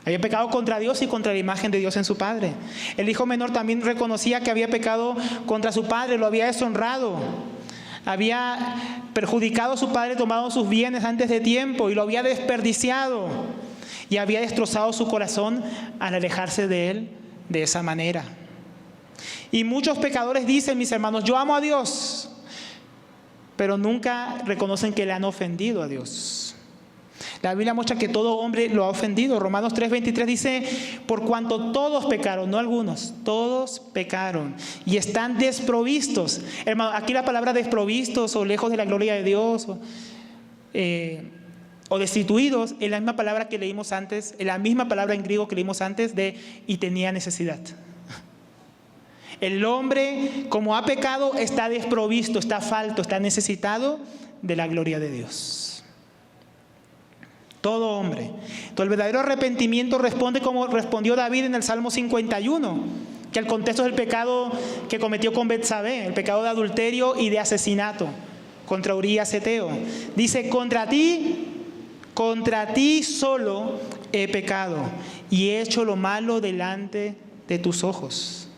Había pecado contra Dios y contra la imagen de Dios en su padre. El hijo menor también reconocía que había pecado contra su padre, lo había deshonrado. Había perjudicado a su padre, tomado sus bienes antes de tiempo y lo había desperdiciado. Y había destrozado su corazón al alejarse de él de esa manera. Y muchos pecadores dicen, mis hermanos: yo amo a Dios, pero nunca reconocen que le han ofendido a Dios. La Biblia muestra que todo hombre lo ha ofendido. Romanos 3:23 dice: por cuanto todos pecaron, no algunos, todos pecaron y están desprovistos. Hermano, aquí la palabra desprovistos o lejos de la gloria de Dios o destituidos es la misma palabra que leímos antes, es la misma palabra en griego que leímos antes de y tenía necesidad. El hombre, como ha pecado, está desprovisto, está falto, está necesitado de la gloria de Dios. Todo hombre. Entonces, el verdadero arrepentimiento responde como respondió David en el Salmo 51, que el contexto es el pecado que cometió con Betsabé, el pecado de adulterio y de asesinato contra Urías Eteo. Dice: contra ti solo he pecado y he hecho lo malo delante de tus ojos.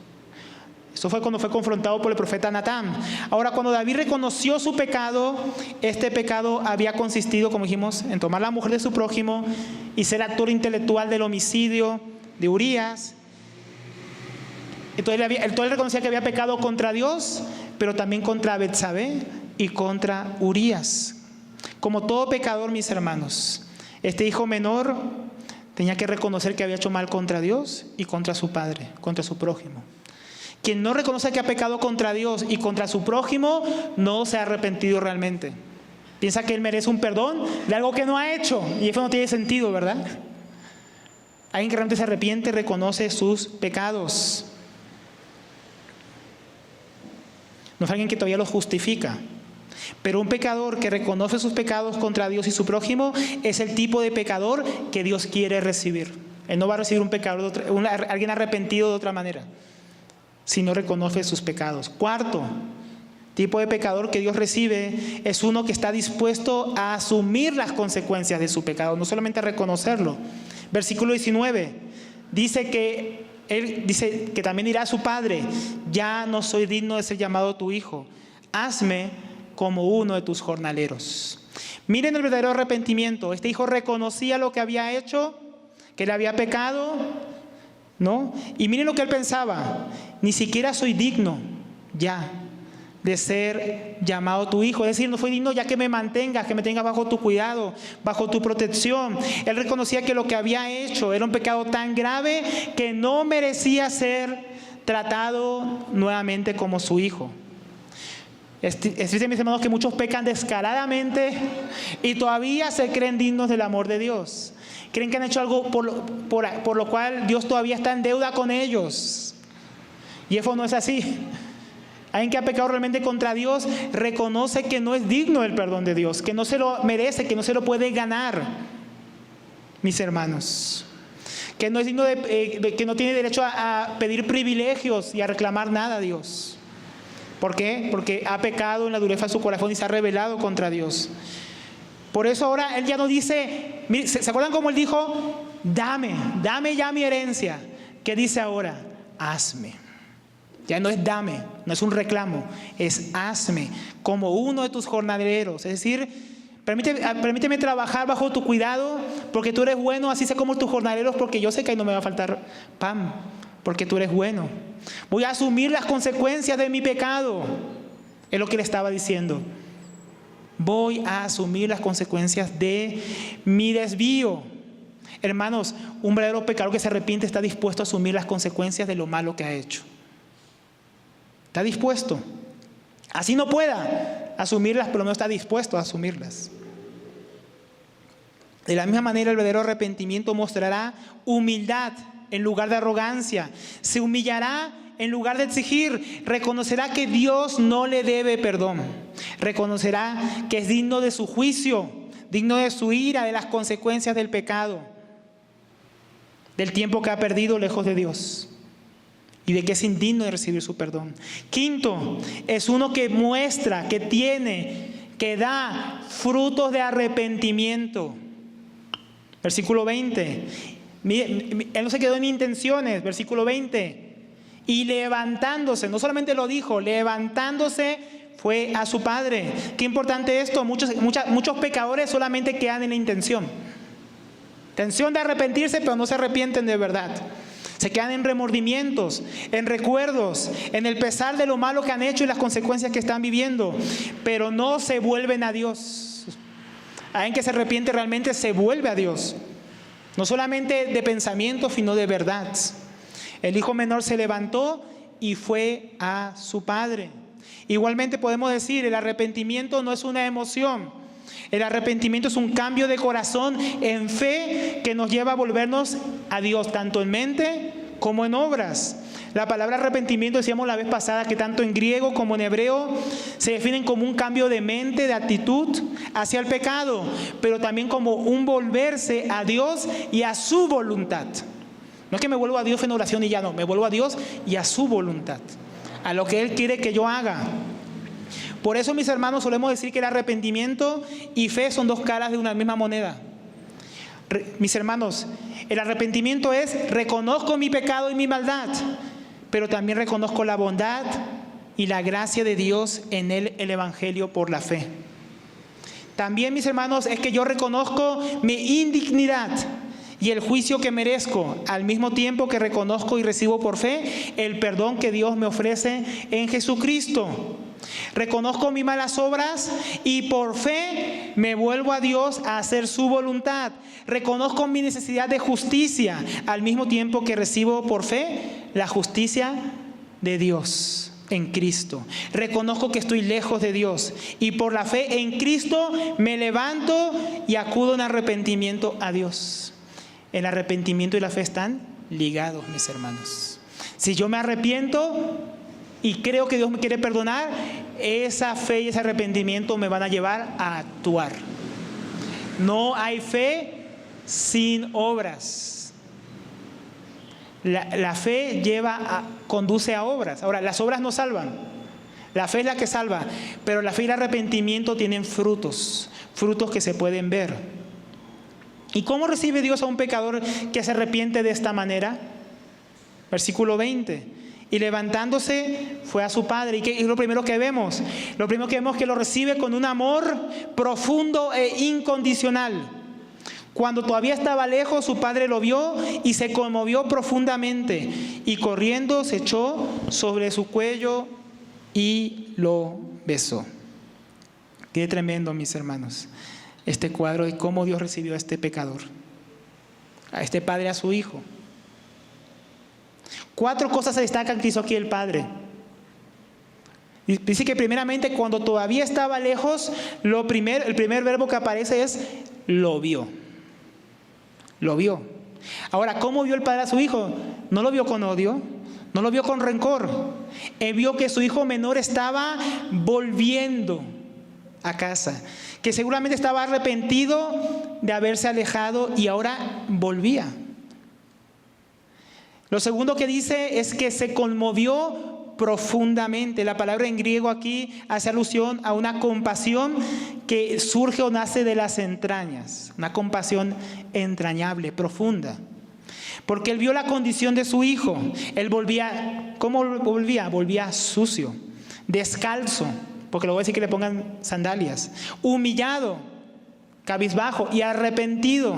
Eso fue cuando fue confrontado por el profeta Natán. Ahora, cuando David reconoció su pecado, este pecado había consistido, como dijimos, en tomar la mujer de su prójimo y ser actor intelectual del homicidio de Urías. Entonces él reconocía que había pecado contra Dios, pero también contra Betsabé y contra Urías. Como todo pecador, mis hermanos, este hijo menor tenía que reconocer que había hecho mal contra Dios y contra su padre, contra su prójimo. Quien no reconoce que ha pecado contra Dios y contra su prójimo, no se ha arrepentido realmente. Piensa que él merece un perdón de algo que no ha hecho. Y eso no tiene sentido, ¿verdad? Alguien que realmente se arrepiente reconoce sus pecados. No es alguien que todavía los justifica. Pero un pecador que reconoce sus pecados contra Dios y su prójimo es el tipo de pecador que Dios quiere recibir. Él no va a recibir un pecador, alguien arrepentido de otra manera, si no reconoce sus pecados. Cuarto tipo de pecador que Dios recibe es uno que está dispuesto a asumir las consecuencias de su pecado, no solamente a reconocerlo. Versículo 19 dice que él dice que también dirá a su padre: ya no soy digno de ser llamado tu hijo, hazme como uno de tus jornaleros. Miren el verdadero arrepentimiento. Este hijo reconocía lo que había hecho, que le había pecado, ¿no? Y miren lo que él pensaba: ni siquiera soy digno ya de ser llamado tu hijo. Es decir, no fue digno ya que me mantengas, que me tengas bajo tu cuidado, bajo tu protección. Él reconocía que lo que había hecho era un pecado tan grave que no merecía ser tratado nuevamente como su hijo. Es triste, mis hermanos, que muchos pecan descaradamente y todavía se creen dignos del amor de Dios. Creen que han hecho algo por lo cual Dios todavía está en deuda con ellos. Y eso no es así. Alguien que ha pecado realmente contra Dios reconoce que no es digno del perdón de Dios, que no se lo merece, que no se lo puede ganar, mis hermanos. Que no es digno que no tiene derecho a pedir privilegios y a reclamar nada a Dios. ¿Por qué? Porque ha pecado en la dureza de su corazón y se ha rebelado contra Dios. Por eso ahora Él ya no dice, mire, ¿se acuerdan cómo Él dijo? Dame ya mi herencia. ¿Qué dice ahora? Hazme. Ya no es dame, no es un reclamo, es hazme como uno de tus jornaleros. Es decir, permíteme trabajar bajo tu cuidado, porque tú eres bueno, así sé como tus jornaleros, porque yo sé que ahí no me va a faltar pan, porque tú eres bueno. Voy a asumir las consecuencias de mi pecado, es lo que le estaba diciendo. Voy a asumir las consecuencias de mi desvío. Hermanos, un verdadero pecador que se arrepiente está dispuesto a asumir las consecuencias de lo malo que ha hecho. Está dispuesto. Así no pueda asumirlas, pero no está dispuesto a asumirlas. De la misma manera, el verdadero arrepentimiento mostrará humildad en lugar de arrogancia. Se humillará en lugar de exigir. Reconocerá que Dios no le debe perdón. Reconocerá que es digno de su juicio, digno de su ira, de las consecuencias del pecado, del tiempo que ha perdido lejos de Dios, y de que es indigno de recibir su perdón. Quinto, es uno que muestra, que tiene, que da frutos de arrepentimiento. Versículo 20. Él no se quedó en intenciones. Versículo 20. Y levantándose, no solamente lo dijo, levantándose fue a su padre. Qué importante esto. Muchos pecadores solamente quedan en la intención de arrepentirse, pero no se arrepienten de verdad. Se quedan en remordimientos, en recuerdos, en el pesar de lo malo que han hecho y las consecuencias que están viviendo, pero no se vuelven a Dios. Alguien que se arrepiente realmente se vuelve a Dios, no solamente de pensamiento, sino de verdad. El hijo menor se levantó y fue a su padre. Igualmente podemos decir, el arrepentimiento no es una emoción. El arrepentimiento es un cambio de corazón en fe que nos lleva a volvernos a Dios, tanto en mente como en obras. La palabra arrepentimiento, decíamos la vez pasada, que tanto en griego como en hebreo se definen como un cambio de mente, de actitud hacia el pecado, pero también como un volverse a Dios y a su voluntad. No es que me vuelvo a Dios en oración y ya no, me vuelvo a Dios y a su voluntad, a lo que Él quiere que yo haga. Por eso, mis hermanos, solemos decir que el arrepentimiento y fe son dos caras de una misma moneda. Mis hermanos, el arrepentimiento es: reconozco mi pecado y mi maldad, pero también reconozco la bondad y la gracia de Dios en el Evangelio por la fe. También, mis hermanos, es que yo reconozco mi indignidad y el juicio que merezco, al mismo tiempo que reconozco y recibo por fe el perdón que Dios me ofrece en Jesucristo. Reconozco mis malas obras y por fe me vuelvo a Dios a hacer su voluntad. Reconozco mi necesidad de justicia, al mismo tiempo que recibo por fe la justicia de Dios en Cristo. Reconozco que estoy lejos de Dios y por la fe en Cristo me levanto y acudo en arrepentimiento a Dios. El arrepentimiento y la fe están ligados, mis hermanos. Si yo me arrepiento y creo que Dios me quiere perdonar, esa fe y ese arrepentimiento me van a llevar a actuar. No hay fe sin obras. La fe conduce a obras. Ahora, las obras no salvan. La fe es la que salva, pero la fe y el arrepentimiento tienen frutos que se pueden ver. ¿Y cómo recibe Dios a un pecador que se arrepiente de esta manera? Versículo 20. Y levantándose fue a su padre. ¿Y es lo primero que vemos? Lo primero que vemos es que lo recibe con un amor profundo e incondicional. Cuando todavía estaba lejos, su padre lo vio y se conmovió profundamente. Y corriendo se echó sobre su cuello y lo besó. Qué tremendo, mis hermanos, este cuadro de cómo Dios recibió a este pecador, a este padre, a su hijo. 4 cosas se destacan que hizo aquí el padre. Dice que primeramente, cuando todavía estaba lejos, el primer verbo que aparece es lo vio. Lo vio. Ahora, ¿cómo vio el padre a su hijo? No lo vio con odio, no lo vio con rencor. Él vio que su hijo menor estaba volviendo a casa, que seguramente estaba arrepentido de haberse alejado y ahora volvía. Lo segundo que dice es que se conmovió profundamente. La palabra en griego aquí hace alusión a una compasión que surge o nace de las entrañas, una compasión entrañable, profunda. Porque él vio la condición de su hijo. Él volvía, ¿cómo volvía? Volvía sucio, descalzo, porque le voy a decir que le pongan sandalias, humillado, cabizbajo y arrepentido.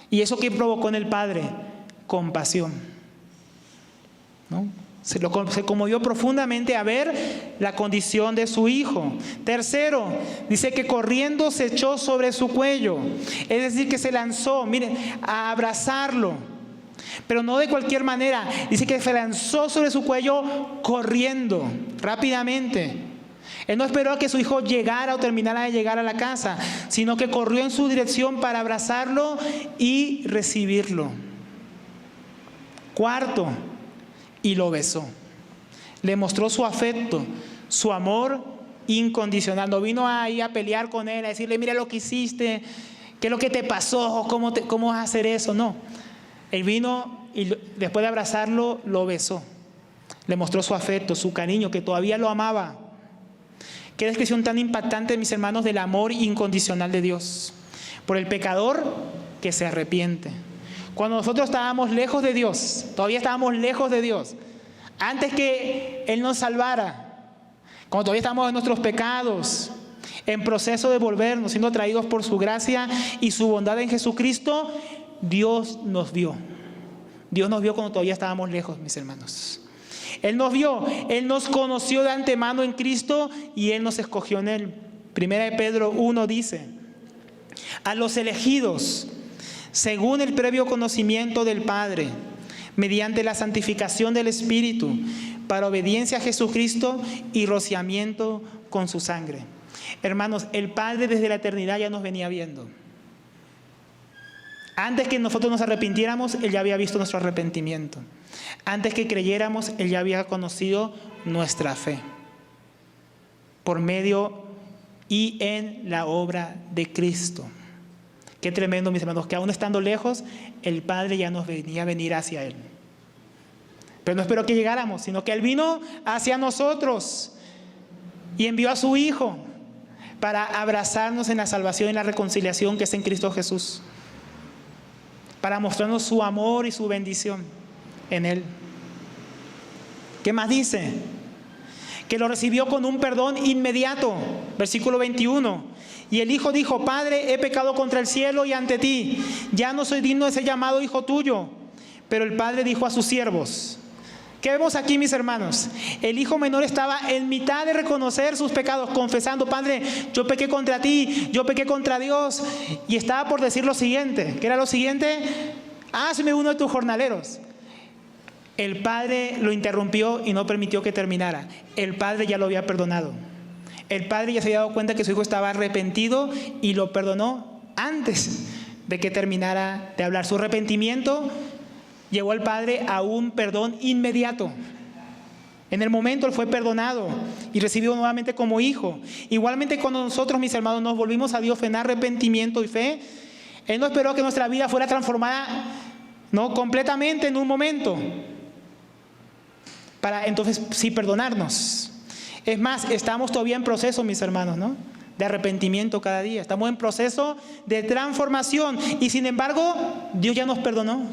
¿Y eso qué provocó en el padre? Compasión, ¿no? Se conmovió profundamente a ver la condición de su hijo. Tercero, dice que corriendo se echó sobre su cuello. Es decir, que se lanzó, miren, a abrazarlo. Pero no de cualquier manera. Dice que se lanzó sobre su cuello corriendo, rápidamente. Él no esperó a que su hijo llegara o terminara de llegar a la casa, sino que corrió en su dirección para abrazarlo y recibirlo. Cuarto, y lo besó. Le mostró su afecto, su amor incondicional. No vino ahí a pelear con él, a decirle, mira lo que hiciste, qué es lo que te pasó, cómo vas a hacer eso. No, él vino y después de abrazarlo, lo besó. Le mostró su afecto, su cariño, que todavía lo amaba. Qué descripción tan impactante, mis hermanos, del amor incondicional de Dios por el pecador que se arrepiente. Cuando nosotros estábamos lejos de Dios, todavía estábamos lejos de Dios, antes que Él nos salvara, cuando todavía estábamos en nuestros pecados, en proceso de volvernos, siendo atraídos por su gracia y su bondad en Jesucristo, Dios nos vio. Dios nos vio cuando todavía estábamos lejos, mis hermanos. Él nos vio, Él nos conoció de antemano en Cristo y Él nos escogió en Él. Primera de Pedro 1 dice, a los elegidos, según el previo conocimiento del Padre, mediante la santificación del Espíritu, para obediencia a Jesucristo y rociamiento con su sangre. Hermanos, el Padre desde la eternidad ya nos venía viendo. Antes que nosotros nos arrepintiéramos, Él ya había visto nuestro arrepentimiento. Antes que creyéramos, Él ya había conocido nuestra fe. Por medio y en la obra de Cristo. Qué tremendo, mis hermanos, que aún estando lejos, el Padre ya nos venía a venir hacia Él. Pero no esperó que llegáramos, sino que Él vino hacia nosotros y envió a su Hijo para abrazarnos en la salvación y la reconciliación que es en Cristo Jesús. Para mostrarnos su amor y su bendición en Él. ¿Qué más dice? Que lo recibió con un perdón inmediato. Versículo 21. Y el hijo dijo, Padre, he pecado contra el cielo y ante ti. Ya no soy digno de ser llamado hijo tuyo. Pero el padre dijo a sus siervos. ¿Qué vemos aquí, mis hermanos? El hijo menor estaba en mitad de reconocer sus pecados, confesando, Padre, yo pequé contra ti, yo pequé contra Dios. Y estaba por decir lo siguiente. ¿Qué era lo siguiente? Hazme uno de tus jornaleros. El padre lo interrumpió y no permitió que terminara. El padre ya lo había perdonado. El padre ya se había dado cuenta que su hijo estaba arrepentido y lo perdonó antes de que terminara de hablar. Su arrepentimiento llevó al padre a un perdón inmediato. En el momento él fue perdonado y recibido nuevamente como hijo. Igualmente cuando nosotros, mis hermanos, nos volvimos a Dios en arrepentimiento y fe, Él no esperó que nuestra vida fuera transformada, no completamente en un momento, para entonces sí perdonarnos. Es más, estamos todavía en proceso, mis hermanos, ¿no? De arrepentimiento cada día. Estamos en proceso de transformación y sin embargo, Dios ya nos perdonó.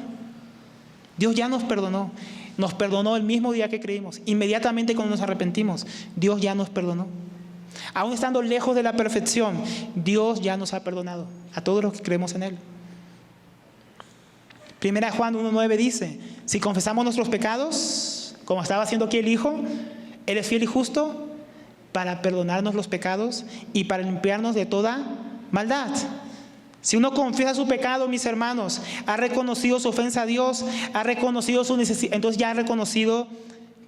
Dios ya nos perdonó. Nos perdonó el mismo día que creímos. Inmediatamente cuando nos arrepentimos, Dios ya nos perdonó. Aún estando lejos de la perfección, Dios ya nos ha perdonado a todos los que creemos en Él. Primera Juan 1:9 dice, si confesamos nuestros pecados, como estaba haciendo aquí el Hijo, Él es fiel y justo para perdonarnos los pecados y para limpiarnos de toda maldad. Si uno confiesa su pecado, mis hermanos, ha reconocido su ofensa a Dios, ha reconocido su necesidad, entonces ya ha reconocido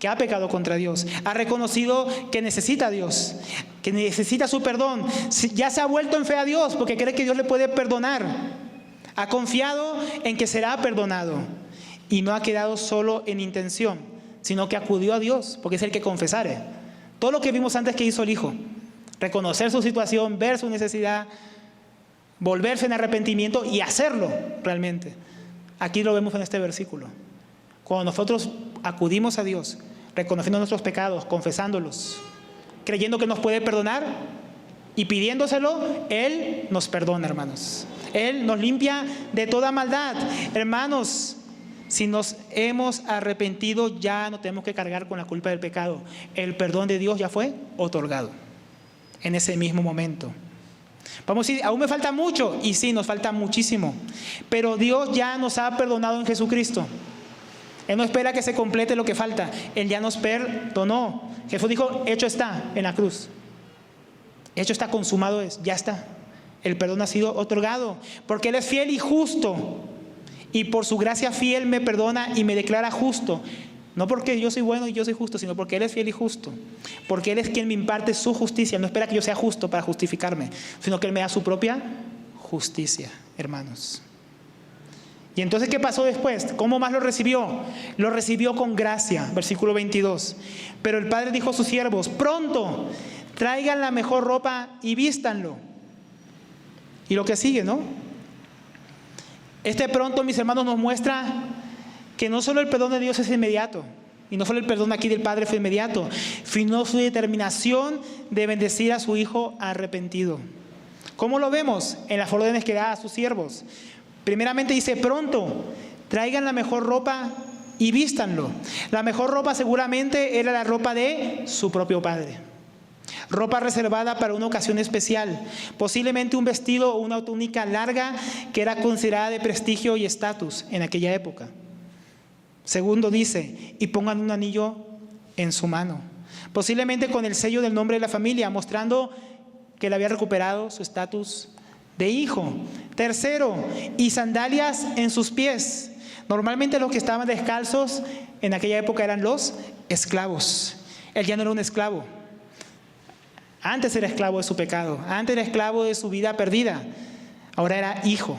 que ha pecado contra Dios, ha reconocido que necesita a Dios, que necesita su perdón, ya se ha vuelto en fe a Dios porque cree que Dios le puede perdonar, ha confiado en que será perdonado y no ha quedado solo en intención, sino que acudió a Dios porque es el que confesare. Todo lo que vimos antes que hizo el Hijo, reconocer su situación, ver su necesidad, volverse en arrepentimiento y hacerlo realmente. Aquí lo vemos en este versículo. Cuando nosotros acudimos a Dios, reconociendo nuestros pecados, confesándolos, creyendo que nos puede perdonar y pidiéndoselo, Él nos perdona, hermanos. Él nos limpia de toda maldad. Hermanos, si nos hemos arrepentido, ya no tenemos que cargar con la culpa del pecado. El perdón de Dios ya fue otorgado en ese mismo momento. Vamos a decir, aún me falta mucho, y sí, nos falta muchísimo, pero Dios ya nos ha perdonado en Jesucristo. Él no espera que se complete lo que falta, Él ya nos perdonó. Jesús dijo, hecho está en la cruz, hecho está, consumado es, ya está. El perdón ha sido otorgado, porque Él es fiel y justo, y por su gracia fiel me perdona y me declara justo. No porque yo soy bueno y yo soy justo, sino porque Él es fiel y justo. Porque Él es quien me imparte su justicia. No espera que yo sea justo para justificarme, sino que Él me da su propia justicia, hermanos. Y entonces, ¿qué pasó después? ¿Cómo más lo recibió? Lo recibió con gracia, versículo 22. Pero el Padre dijo a sus siervos, pronto, traigan la mejor ropa y vístanlo. Y lo que sigue, ¿no? Este pronto, mis hermanos, nos muestra que no solo el perdón de Dios es inmediato, y no solo el perdón aquí del Padre fue inmediato, sino su determinación de bendecir a su Hijo arrepentido. ¿Cómo lo vemos? En las órdenes que da a sus siervos. Primeramente dice, pronto, traigan la mejor ropa y vístanlo. La mejor ropa seguramente era la ropa de su propio Padre. Ropa reservada para una ocasión especial, posiblemente un vestido o una túnica larga que era considerada de prestigio y estatus en aquella época. Segundo dice, y pongan un anillo en su mano, posiblemente con el sello del nombre de la familia, mostrando que él había recuperado su estatus de hijo. Tercero, y sandalias en sus pies. Normalmente los que estaban descalzos en aquella época eran los esclavos. Él ya no era un esclavo. Antes era esclavo de su pecado, antes era esclavo de su vida perdida. Ahora era hijo.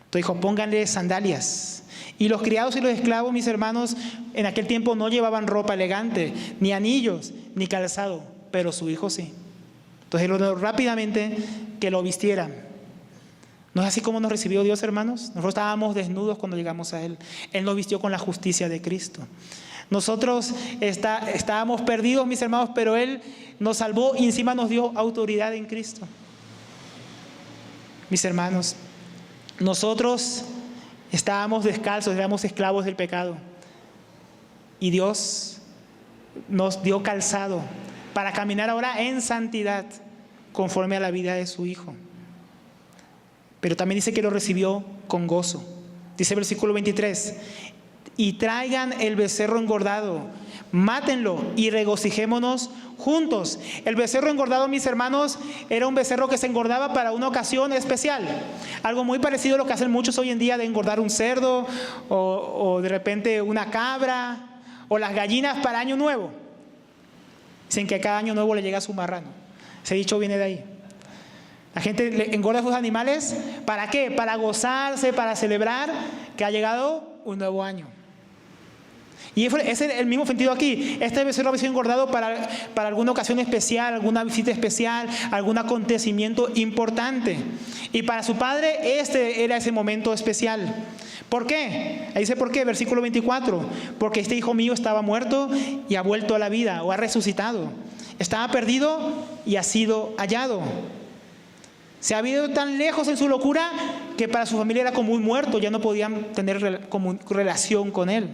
Entonces dijo, pónganle sandalias. Y los criados y los esclavos, mis hermanos, en aquel tiempo no llevaban ropa elegante, ni anillos, ni calzado, pero su hijo sí. Entonces él ordenó rápidamente que lo vistieran. ¿No es así como nos recibió Dios, hermanos? Nosotros estábamos desnudos cuando llegamos a Él. Él nos vistió con la justicia de Cristo. Nosotros estábamos perdidos, mis hermanos, pero Él nos salvó y encima nos dio autoridad en Cristo. Mis hermanos, nosotros estábamos descalzos, éramos esclavos del pecado. Y Dios nos dio calzado para caminar ahora en santidad, conforme a la vida de su Hijo. Pero también dice que lo recibió con gozo. Dice el versículo 23, y traigan el becerro engordado, mátenlo y regocijémonos juntos. El becerro engordado, mis hermanos, era un becerro que se engordaba para una ocasión especial. Algo muy parecido a lo que hacen muchos hoy en día de engordar un cerdo o de repente una cabra o las gallinas para Año Nuevo. Dicen que cada Año Nuevo le llega su marrano. Ese dicho viene de ahí. La gente le engorda a sus animales, ¿para qué? Para gozarse, para celebrar que ha llegado un nuevo año. Y ese es el mismo sentido aquí. Este becerro había sido engordado para alguna ocasión especial, alguna visita especial, algún acontecimiento importante. Y para su padre este era ese momento especial. ¿Por qué? Ahí dice por qué, versículo 24. Porque este hijo mío estaba muerto y ha vuelto a la vida, o ha resucitado. Estaba perdido y ha sido hallado. Se había ido tan lejos en su locura que para su familia era como un muerto, ya no podían tener relación con él.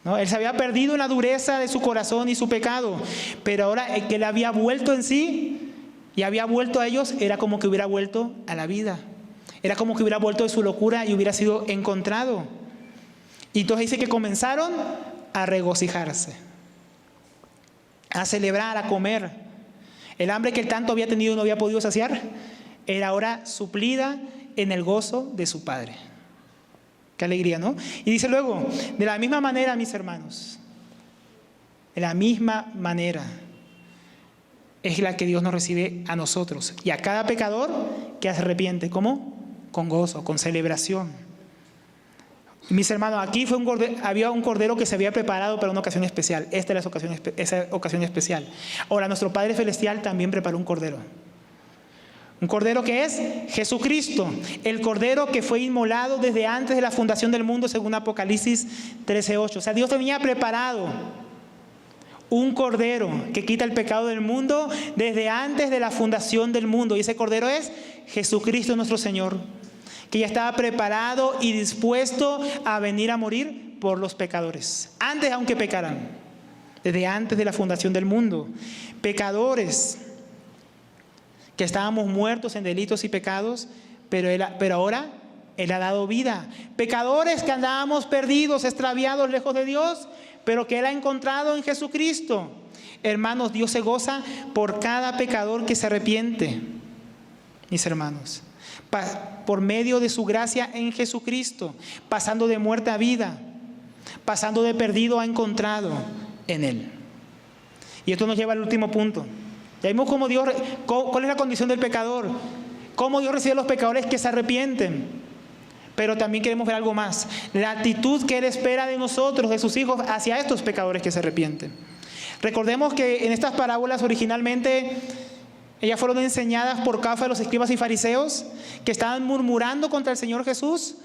¿No? Él se había perdido en la dureza de su corazón y su pecado, pero ahora el que él había vuelto en sí y había vuelto a ellos, era como que hubiera vuelto a la vida. Era como que hubiera vuelto de su locura y hubiera sido encontrado. Y entonces dice que comenzaron a regocijarse. a celebrar, a comer. El hambre que él tanto había tenido y no había podido saciar era ahora suplida en el gozo de su Padre. Qué alegría, ¿no? Y dice luego, de la misma manera, mis hermanos, de la misma manera es la que Dios nos recibe a nosotros y a cada pecador que se arrepiente. ¿Cómo? Con gozo, con celebración. Mis hermanos, aquí había un cordero que se había preparado para una ocasión especial. Esta es esa ocasión especial. Ahora, nuestro Padre Celestial también preparó un cordero. Un cordero que es Jesucristo, el cordero que fue inmolado desde antes de la fundación del mundo, según Apocalipsis 13:8. O sea, Dios tenía preparado un cordero que quita el pecado del mundo desde antes de la fundación del mundo. Y ese cordero es Jesucristo nuestro Señor, que ya estaba preparado y dispuesto a venir a morir por los pecadores. Antes, aunque pecaran, desde antes de la fundación del mundo. Pecadores que estábamos muertos en delitos y pecados, pero ahora Él ha dado vida. Pecadores que andábamos perdidos, extraviados, lejos de Dios, pero que Él ha encontrado en Jesucristo. Hermanos, Dios se goza por cada pecador que se arrepiente, mis hermanos, por medio de su gracia en Jesucristo, pasando de muerte a vida, pasando de perdido a encontrado en Él. Y esto nos lleva al último punto. Ya vimos cuál es la condición del pecador, cómo Dios recibe a los pecadores que se arrepienten. Pero también queremos ver algo más, la actitud que Él espera de nosotros, de sus hijos, hacia estos pecadores que se arrepienten. Recordemos que en estas parábolas originalmente ellas fueron enseñadas por causa de los escribas y fariseos que estaban murmurando contra el Señor Jesús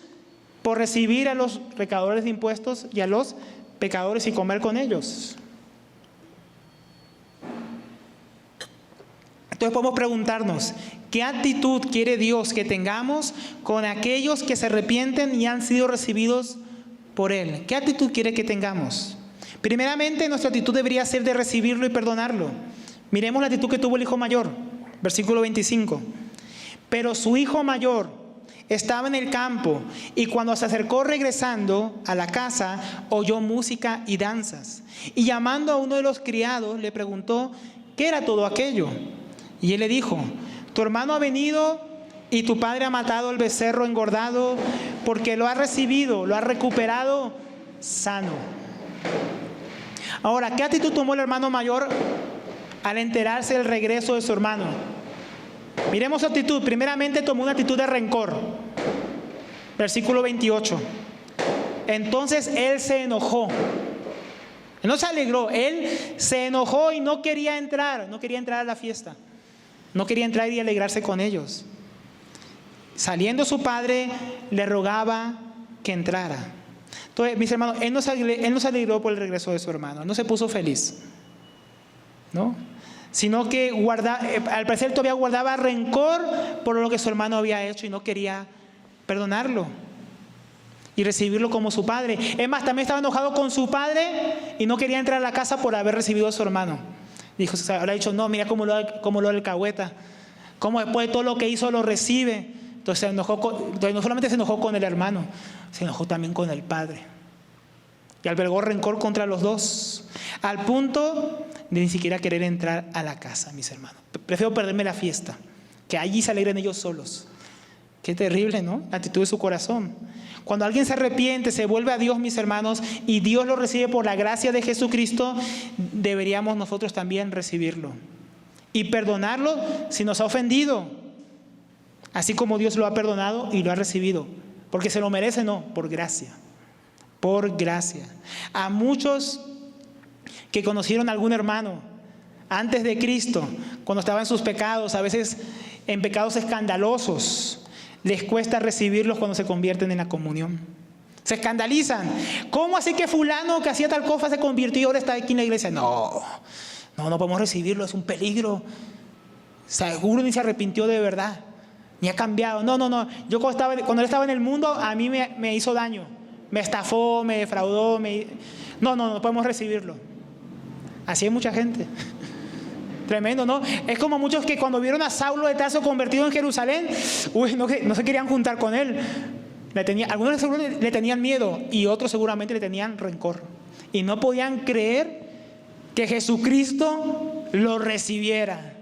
por recibir a los recaudadores de impuestos y a los pecadores y comer con ellos. Entonces podemos preguntarnos, ¿qué actitud quiere Dios que tengamos con aquellos que se arrepienten y han sido recibidos por Él? ¿Qué actitud quiere que tengamos? Primeramente, nuestra actitud debería ser de recibirlo y perdonarlo. Miremos la actitud que tuvo el hijo mayor, versículo 25. Pero su hijo mayor estaba en el campo y cuando se acercó regresando a la casa, oyó música y danzas. Y llamando a uno de los criados, le preguntó, ¿qué era todo aquello? Y él le dijo, tu hermano ha venido y tu padre ha matado el becerro engordado porque lo ha recibido, lo ha recuperado sano. Ahora, ¿qué actitud tomó el hermano mayor al enterarse del regreso de su hermano? Miremos su actitud. Primeramente tomó una actitud de rencor. Versículo 28. Entonces él se enojó. Él no se alegró, él se enojó y no quería entrar a la fiesta. No quería entrar y alegrarse con ellos. Saliendo su padre, le rogaba que entrara. Entonces, mis hermanos, él no se alegró por el regreso de su hermano. Él no se puso feliz, ¿no? Sino que al parecer todavía guardaba rencor por lo que su hermano había hecho y no quería perdonarlo y recibirlo como su padre. Es más, también estaba enojado con su padre y no quería entrar a la casa por haber recibido a su hermano. Dijo, se habrá dicho, no, mira cómo lo alcahueta, cómo después de todo lo que hizo lo recibe. Entonces no solamente se enojó con el hermano, se enojó también con el padre. Y albergó rencor contra los dos, al punto de ni siquiera querer entrar a la casa, mis hermanos. Prefiero perderme la fiesta, que allí se alegren ellos solos. Qué terrible, ¿no? La actitud de su corazón. Cuando alguien se arrepiente, se vuelve a Dios, mis hermanos, y Dios lo recibe por la gracia de Jesucristo, deberíamos nosotros también recibirlo y perdonarlo si nos ha ofendido, así como Dios lo ha perdonado y lo ha recibido, porque se lo merece, no, por gracia. Por gracia. A muchos que conocieron a algún hermano antes de Cristo, cuando estaba en sus pecados, a veces en pecados escandalosos, les cuesta recibirlos cuando se convierten en la comunión. Se escandalizan. ¿Cómo así que fulano que hacía tal cosa se convirtió y ahora está aquí en la iglesia? No podemos recibirlo, es un peligro. Seguro ni se arrepintió de verdad, ni ha cambiado. No. Yo cuando él estaba en el mundo, a mí me hizo daño. Me estafó, me defraudó. No podemos recibirlo. Así hay mucha gente. Tremendo, ¿no? Es como muchos que cuando vieron a Saulo de Tarso convertido en Jerusalén, no se querían juntar con él. Algunos le tenían miedo y otros seguramente le tenían rencor. Y no podían creer que Jesucristo lo recibiera.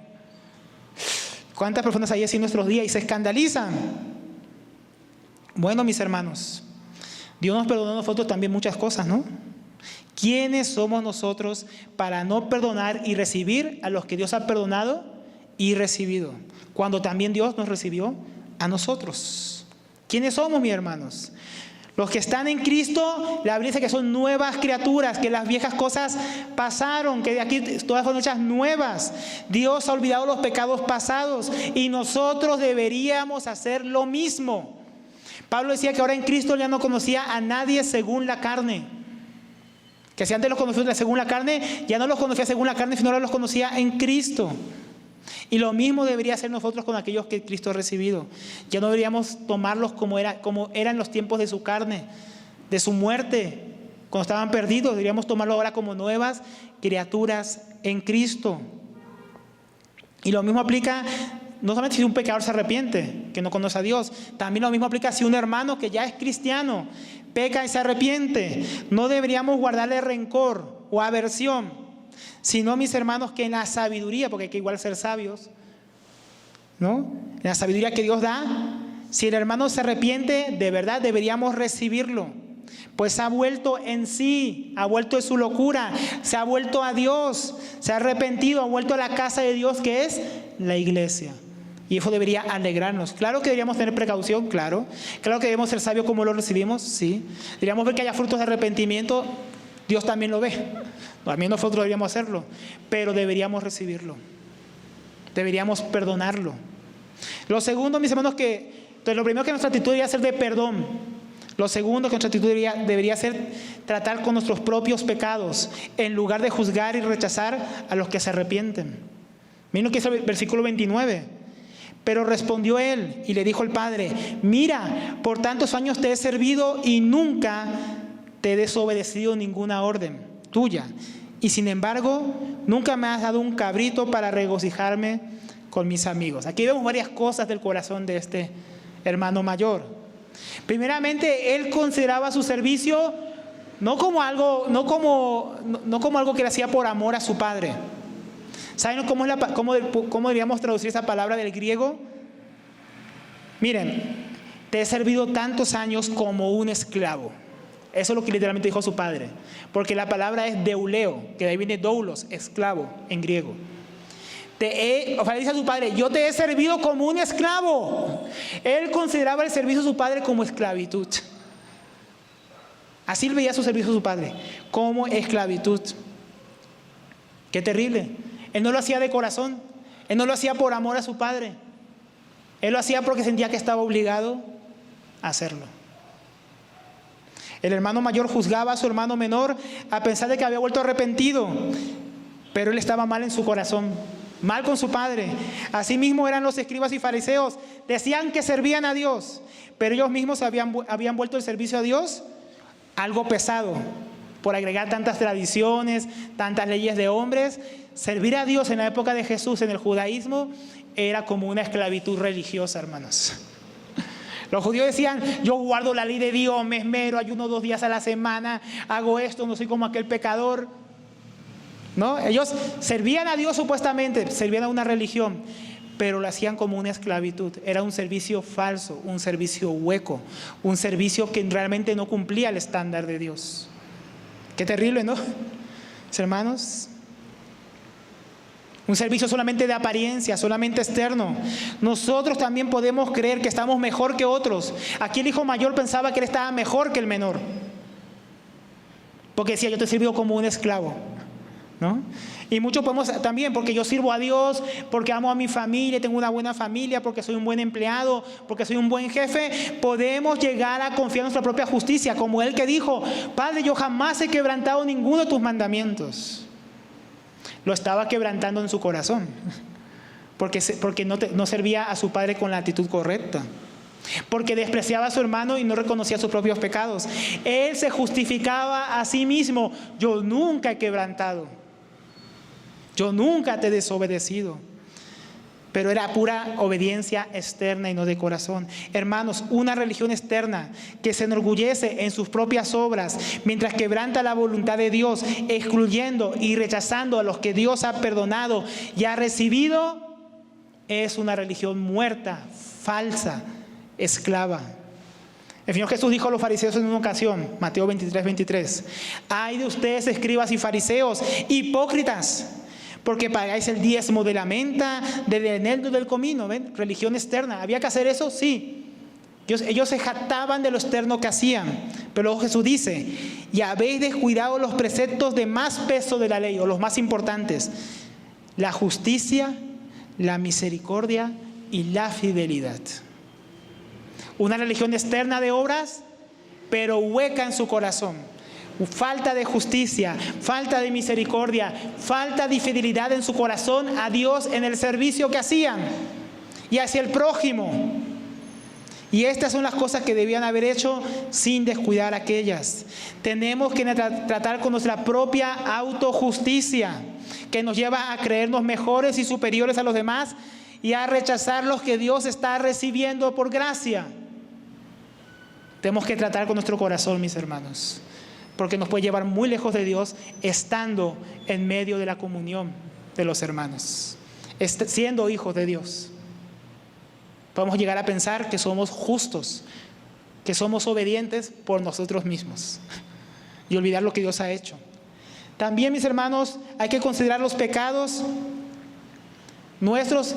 ¿Cuántas personas hay así en nuestros días y se escandalizan? Bueno, mis hermanos, Dios nos perdonó a nosotros también muchas cosas, ¿no? ¿Quiénes somos nosotros para no perdonar y recibir a los que Dios ha perdonado y recibido? Cuando también Dios nos recibió a nosotros. ¿Quiénes somos, mis hermanos? Los que están en Cristo, la Biblia dice que son nuevas criaturas, que las viejas cosas pasaron, que de aquí todas son hechas nuevas. Dios ha olvidado los pecados pasados y nosotros deberíamos hacer lo mismo. Pablo decía que ahora en Cristo ya no conocía a nadie según la carne. Que si antes los conocía según la carne, ya no los conocía según la carne, sino ahora los conocía en Cristo. Y lo mismo debería ser nosotros con aquellos que Cristo ha recibido. Ya no deberíamos tomarlos como eran los tiempos de su carne, de su muerte, cuando estaban perdidos. Deberíamos tomarlos ahora como nuevas criaturas en Cristo. Y lo mismo aplica no solamente si un pecador se arrepiente, que no conoce a Dios, también lo mismo aplica si un hermano que ya es cristiano peca y se arrepiente. No deberíamos guardarle rencor o aversión, sino, mis hermanos, que en la sabiduría, porque hay que igual ser sabios, ¿no? En la sabiduría que Dios da, si el hermano se arrepiente, de verdad deberíamos recibirlo, pues ha vuelto en sí, ha vuelto de su locura, se ha vuelto a Dios, se ha arrepentido, ha vuelto a la casa de Dios que es la iglesia. Y eso debería alegrarnos. Claro que deberíamos tener precaución, claro que debemos ser sabios como lo recibimos, sí. Deberíamos ver que haya frutos de arrepentimiento, Dios también lo ve. También nosotros deberíamos hacerlo, pero deberíamos recibirlo. Deberíamos perdonarlo. Lo segundo, mis hermanos, entonces lo primero que nuestra actitud debería ser de perdón. Lo segundo que nuestra actitud debería ser tratar con nuestros propios pecados, en lugar de juzgar y rechazar a los que se arrepienten. Miren lo que dice el versículo 29. Pero respondió él y le dijo al padre: mira, por tantos años te he servido y nunca te he desobedecido ninguna orden tuya. Y sin embargo, nunca me has dado un cabrito para regocijarme con mis amigos. Aquí vemos varias cosas del corazón de este hermano mayor. Primeramente, él consideraba su servicio no como algo que le hacía por amor a su padre. ¿Saben cómo deberíamos traducir esa palabra del griego? Miren, te he servido tantos años como un esclavo. Eso es lo que literalmente dijo su padre. Porque la palabra es deuleo, que de ahí viene doulos, esclavo en griego. O sea, dice a su padre: yo te he servido como un esclavo. Él consideraba el servicio de su padre como esclavitud. Así veía su servicio a su padre, como esclavitud. Qué terrible. Él no lo hacía de corazón. Él no lo hacía por amor a su padre. Él lo hacía porque sentía que estaba obligado a hacerlo. El hermano mayor juzgaba a su hermano menor a pesar de que había vuelto arrepentido, pero él estaba mal en su corazón, mal con su padre. Asimismo eran los escribas y fariseos. Decían que servían a Dios, pero ellos mismos habían vuelto el servicio a Dios algo pesado, por agregar tantas tradiciones, tantas leyes de hombres. Servir a Dios en la época de Jesús, en el judaísmo, era como una esclavitud religiosa, hermanos. Los judíos decían: yo guardo la ley de Dios, me esmero, ayuno 2 días a la semana, hago esto, no soy como aquel pecador. ¿No? Ellos servían a Dios supuestamente, servían a una religión, pero lo hacían como una esclavitud. Era un servicio falso, un servicio hueco, un servicio que realmente no cumplía el estándar de Dios. Qué terrible, ¿no? Hermanos, un servicio solamente de apariencia, solamente externo. Nosotros también podemos creer que estamos mejor que otros. Aquí el hijo mayor pensaba que él estaba mejor que el menor, porque decía: yo te he servido como un esclavo, ¿no? Y muchos podemos también, porque yo sirvo a Dios, porque amo a mi familia, tengo una buena familia, porque soy un buen empleado, porque soy un buen jefe, podemos llegar a confiar en nuestra propia justicia, como él que dijo: Padre, yo jamás he quebrantado ninguno de tus mandamientos. Lo estaba quebrantando en su corazón, porque no servía a su padre con la actitud correcta, porque despreciaba a su hermano y no reconocía sus propios pecados. Él se justificaba a sí mismo: yo nunca he quebrantado, yo nunca te he desobedecido. pero era pura obediencia externa y no de corazón. Hermanos, una religión externa que se enorgullece en sus propias obras, mientras quebranta la voluntad de Dios, excluyendo y rechazando a los que Dios ha perdonado y ha recibido, es una religión muerta, falsa, esclava. El Señor Jesús dijo a los fariseos en una ocasión, Mateo 23:23, ay de ustedes, escribas y fariseos, hipócritas, porque pagáis el diezmo de la menta, del eneldo, del comino. ¿Ven? Religión externa. ¿Había que hacer eso? Sí. Ellos se jactaban de lo externo que hacían. Pero luego Jesús dice, y habéis descuidado los preceptos de más peso de la ley, o los más importantes, la justicia, la misericordia y la fidelidad. Una religión externa de obras, pero hueca en su corazón. Falta de justicia, falta de misericordia, falta de fidelidad en su corazón a Dios en el servicio que hacían y hacia el prójimo. Y estas son las cosas que debían haber hecho sin descuidar aquellas. Tenemos que tratar con nuestra propia autojusticia, que nos lleva a creernos mejores y superiores a los demás y a rechazar los que Dios está recibiendo por gracia. Tenemos que tratar con nuestro corazón, mis hermanos, porque nos puede llevar muy lejos de Dios estando en medio de la comunión de los hermanos, siendo hijos de Dios. Podemos llegar a pensar que somos justos, que somos obedientes por nosotros mismos y olvidar lo que Dios ha hecho. También, mis hermanos, hay que considerar los pecados nuestros,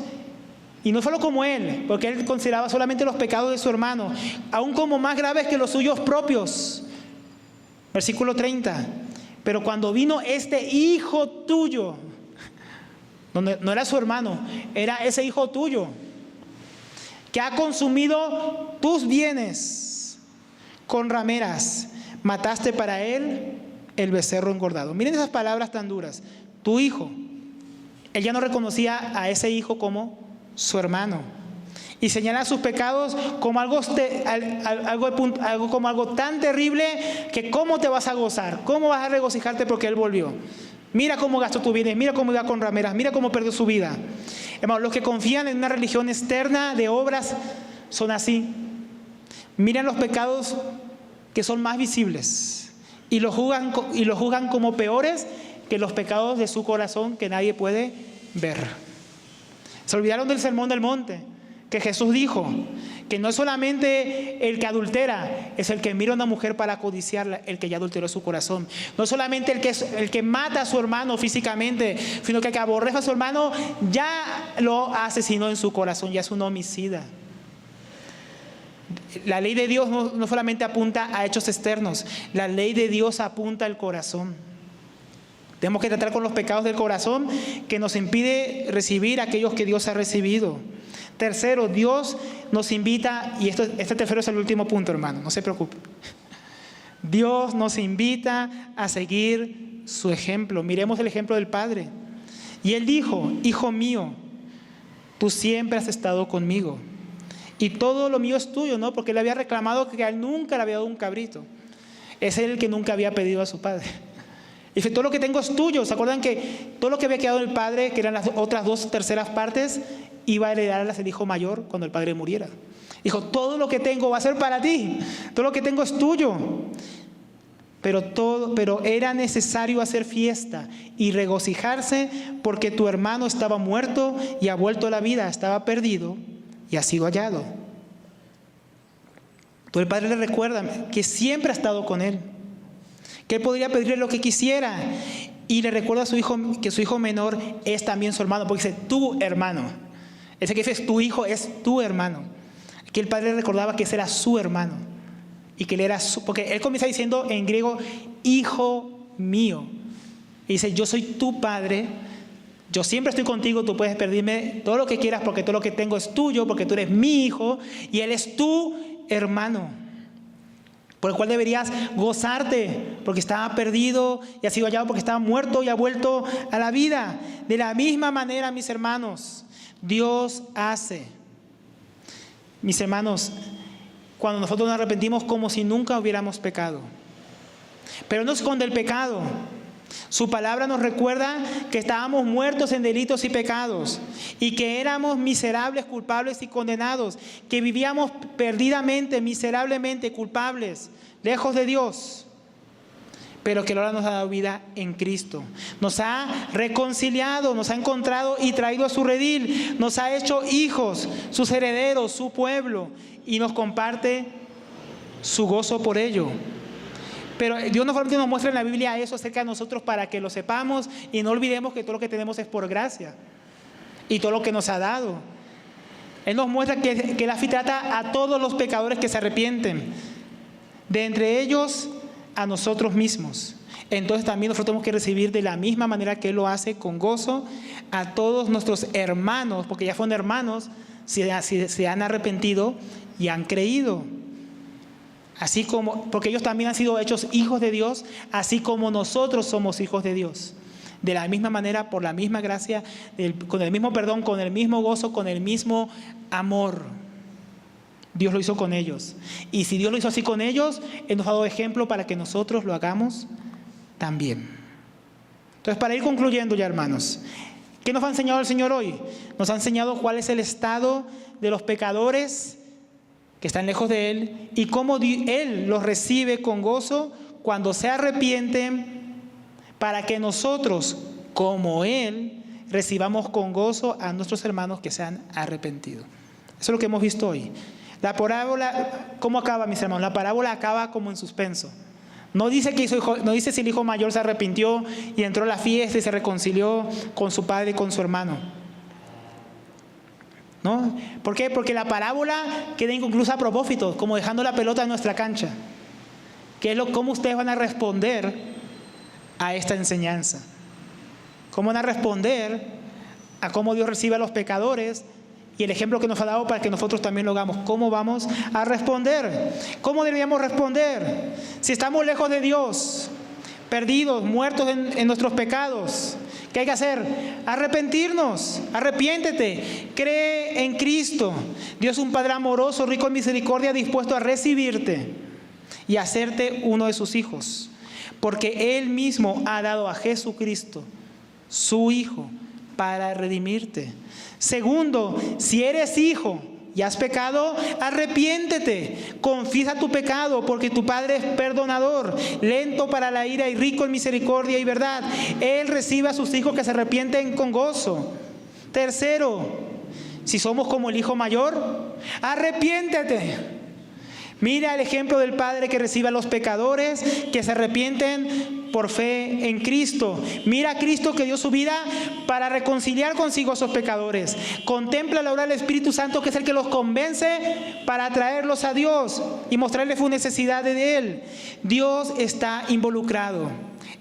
y no solo como él, porque él consideraba solamente los pecados de su hermano, aún como más graves que los suyos propios. Versículo 30, pero cuando vino este hijo tuyo, no era su hermano, era ese hijo tuyo, que ha consumido tus bienes con rameras, mataste para él el becerro engordado. Miren esas palabras tan duras. Tu hijo. Él ya no reconocía a ese hijo como su hermano. Y señala sus pecados como algo tan terrible que cómo te vas a gozar, cómo vas a regocijarte porque él volvió. Mira cómo gastó tu bienes, mira cómo iba con rameras, mira cómo perdió su vida. Hermanos, los que confían en una religión externa de obras son así. Miran los pecados que son más visibles y los juzgan como peores que los pecados de su corazón que nadie puede ver. Se olvidaron del sermón del monte, que Jesús dijo que no es solamente el que adultera, es el que mira a una mujer para codiciarla, el que ya adulteró su corazón. No es solamente el que mata a su hermano físicamente, sino que el que aborrece a su hermano ya lo asesinó en su corazón, ya es un homicida. La ley de Dios no solamente apunta a hechos externos, la ley de Dios apunta al corazón. Tenemos que tratar con los pecados del corazón que nos impide recibir aquellos que Dios ha recibido. Tercero, Dios nos invita, y este tercero es el último punto, hermano, no se preocupe. Dios nos invita a seguir su ejemplo. Miremos el ejemplo del Padre. Y Él dijo, hijo mío, tú siempre has estado conmigo. Y todo lo mío es tuyo, ¿no? Porque Él había reclamado que a Él nunca le había dado un cabrito. Es Él el que nunca había pedido a su Padre. Y dice, todo lo que tengo es tuyo. ¿Se acuerdan que todo lo que había quedado el Padre, que eran las otras 2/3 partes, iba a heredarlas el hijo mayor cuando el padre muriera? Dijo, todo lo que tengo va a ser para ti. Todo lo que tengo es tuyo. Pero era necesario hacer fiesta y regocijarse porque tu hermano estaba muerto y ha vuelto a la vida, estaba perdido y ha sido hallado. Todo el padre le recuerda que siempre ha estado con él, que él podría pedirle lo que quisiera, y le recuerda a su hijo que su hijo menor es también su hermano, porque dice tu hermano. Ese que dice tu hijo es tu hermano. Aquí el padre le recordaba que ese era su hermano y que él era porque él comienza diciendo en griego hijo mío, y dice yo soy tu padre, yo siempre estoy contigo, tú puedes pedirme todo lo que quieras porque todo lo que tengo es tuyo, porque tú eres mi hijo y él es tu hermano, por el cual deberías gozarte, porque estaba perdido y ha sido hallado, porque estaba muerto y ha vuelto a la vida. De la misma manera, mis hermanos, Dios hace, mis hermanos, cuando nosotros nos arrepentimos como si nunca hubiéramos pecado. Pero no esconde el pecado, Su palabra nos recuerda que estábamos muertos en delitos y pecados y que éramos miserables, culpables y condenados, que vivíamos perdidamente, miserablemente culpables, lejos de Dios, pero que ahora nos ha dado vida en Cristo. Nos ha reconciliado, nos ha encontrado y traído a su redil, nos ha hecho hijos, sus herederos, su pueblo, y nos comparte su gozo por ello. Pero Dios no solamente nos muestra en la Biblia eso acerca de nosotros para que lo sepamos y no olvidemos que todo lo que tenemos es por gracia y todo lo que nos ha dado. Él nos muestra que la fe trata a todos los pecadores que se arrepienten, de entre ellos a nosotros mismos. Entonces también nosotros tenemos que recibir de la misma manera que Él lo hace, con gozo, a todos nuestros hermanos, porque ya fueron hermanos, se han arrepentido y han creído. Así como, porque ellos también han sido hechos hijos de Dios, así como nosotros somos hijos de Dios. De la misma manera, por la misma gracia, con el mismo perdón, con el mismo gozo, con el mismo amor. Dios lo hizo con ellos. Y si Dios lo hizo así con ellos, Él nos ha dado ejemplo para que nosotros lo hagamos también. Entonces, para ir concluyendo ya, hermanos, ¿qué nos ha enseñado el Señor hoy? Nos ha enseñado cuál es el estado de los pecadores que están lejos de Él y cómo Él los recibe con gozo cuando se arrepienten, para que nosotros, como Él, recibamos con gozo a nuestros hermanos que se han arrepentido. Eso es lo que hemos visto hoy. La parábola, ¿cómo acaba, mis hermanos? La parábola acaba como en suspenso. No dice no dice si el hijo mayor se arrepintió y entró a la fiesta y se reconcilió con su padre y con su hermano. ¿No? ¿Por qué? Porque la parábola queda inconclusa a propósito, como dejando la pelota en nuestra cancha. ¿Cómo ustedes van a responder a esta enseñanza? ¿Cómo van a responder a cómo Dios recibe a los pecadores y el ejemplo que nos ha dado para que nosotros también lo hagamos? ¿Cómo vamos a responder? ¿Cómo deberíamos responder? Si estamos lejos de Dios, perdidos, muertos en nuestros pecados, ¿qué hay que hacer? Arrepentirnos, arrepiéntete, cree en Cristo. Dios es un Padre amoroso, rico en misericordia, dispuesto a recibirte y hacerte uno de sus hijos, porque Él mismo ha dado a Jesucristo, su Hijo, para redimirte. Segundo, si eres hijo y has pecado, arrepiéntete, confiesa tu pecado, porque tu Padre es perdonador, lento para la ira y rico en misericordia y verdad. Él recibe a sus hijos que se arrepienten con gozo. Tercero, si somos como el hijo mayor, arrepiéntete. Mira el ejemplo del Padre que recibe a los pecadores que se arrepienten por fe en Cristo. Mira a Cristo que dio su vida para reconciliar consigo a esos pecadores. Contempla la obra del Espíritu Santo, que es el que los convence para traerlos a Dios y mostrarles su necesidad de Él. Dios está involucrado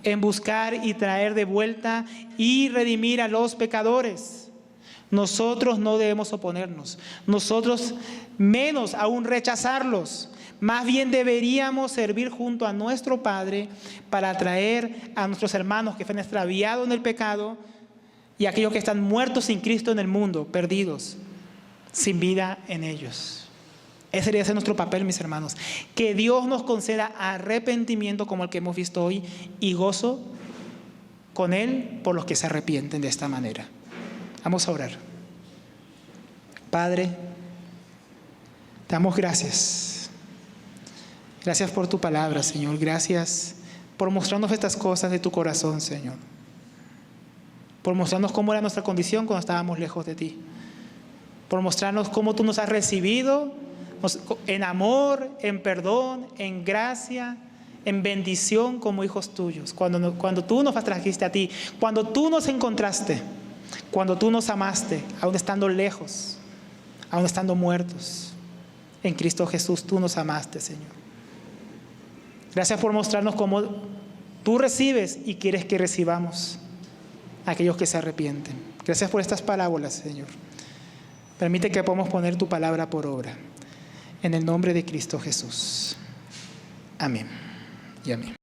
en buscar y traer de vuelta y redimir a los pecadores. Nosotros no debemos oponernos, nosotros menos aún rechazarlos. Más bien deberíamos servir junto a nuestro Padre para atraer a nuestros hermanos que están extraviados en el pecado y aquellos que están muertos sin Cristo en el mundo, perdidos, sin vida en ellos. Ese debería ser nuestro papel, mis hermanos. Que Dios nos conceda arrepentimiento como el que hemos visto hoy y gozo con Él por los que se arrepienten de esta manera. Vamos a orar. Padre, te damos gracias. Gracias por tu palabra, Señor. Gracias por mostrarnos estas cosas de tu corazón, Señor. Por mostrarnos cómo era nuestra condición cuando estábamos lejos de ti. Por mostrarnos cómo tú nos has recibido en amor, en perdón, en gracia, en bendición como hijos tuyos. Cuando tú nos trajiste a ti, cuando tú nos encontraste, cuando tú nos amaste, aún estando lejos, aún estando muertos, en Cristo Jesús tú nos amaste, Señor. Gracias por mostrarnos cómo tú recibes y quieres que recibamos a aquellos que se arrepienten. Gracias por estas parábolas, Señor. Permite que podamos poner tu palabra por obra. En el nombre de Cristo Jesús. Amén y amén.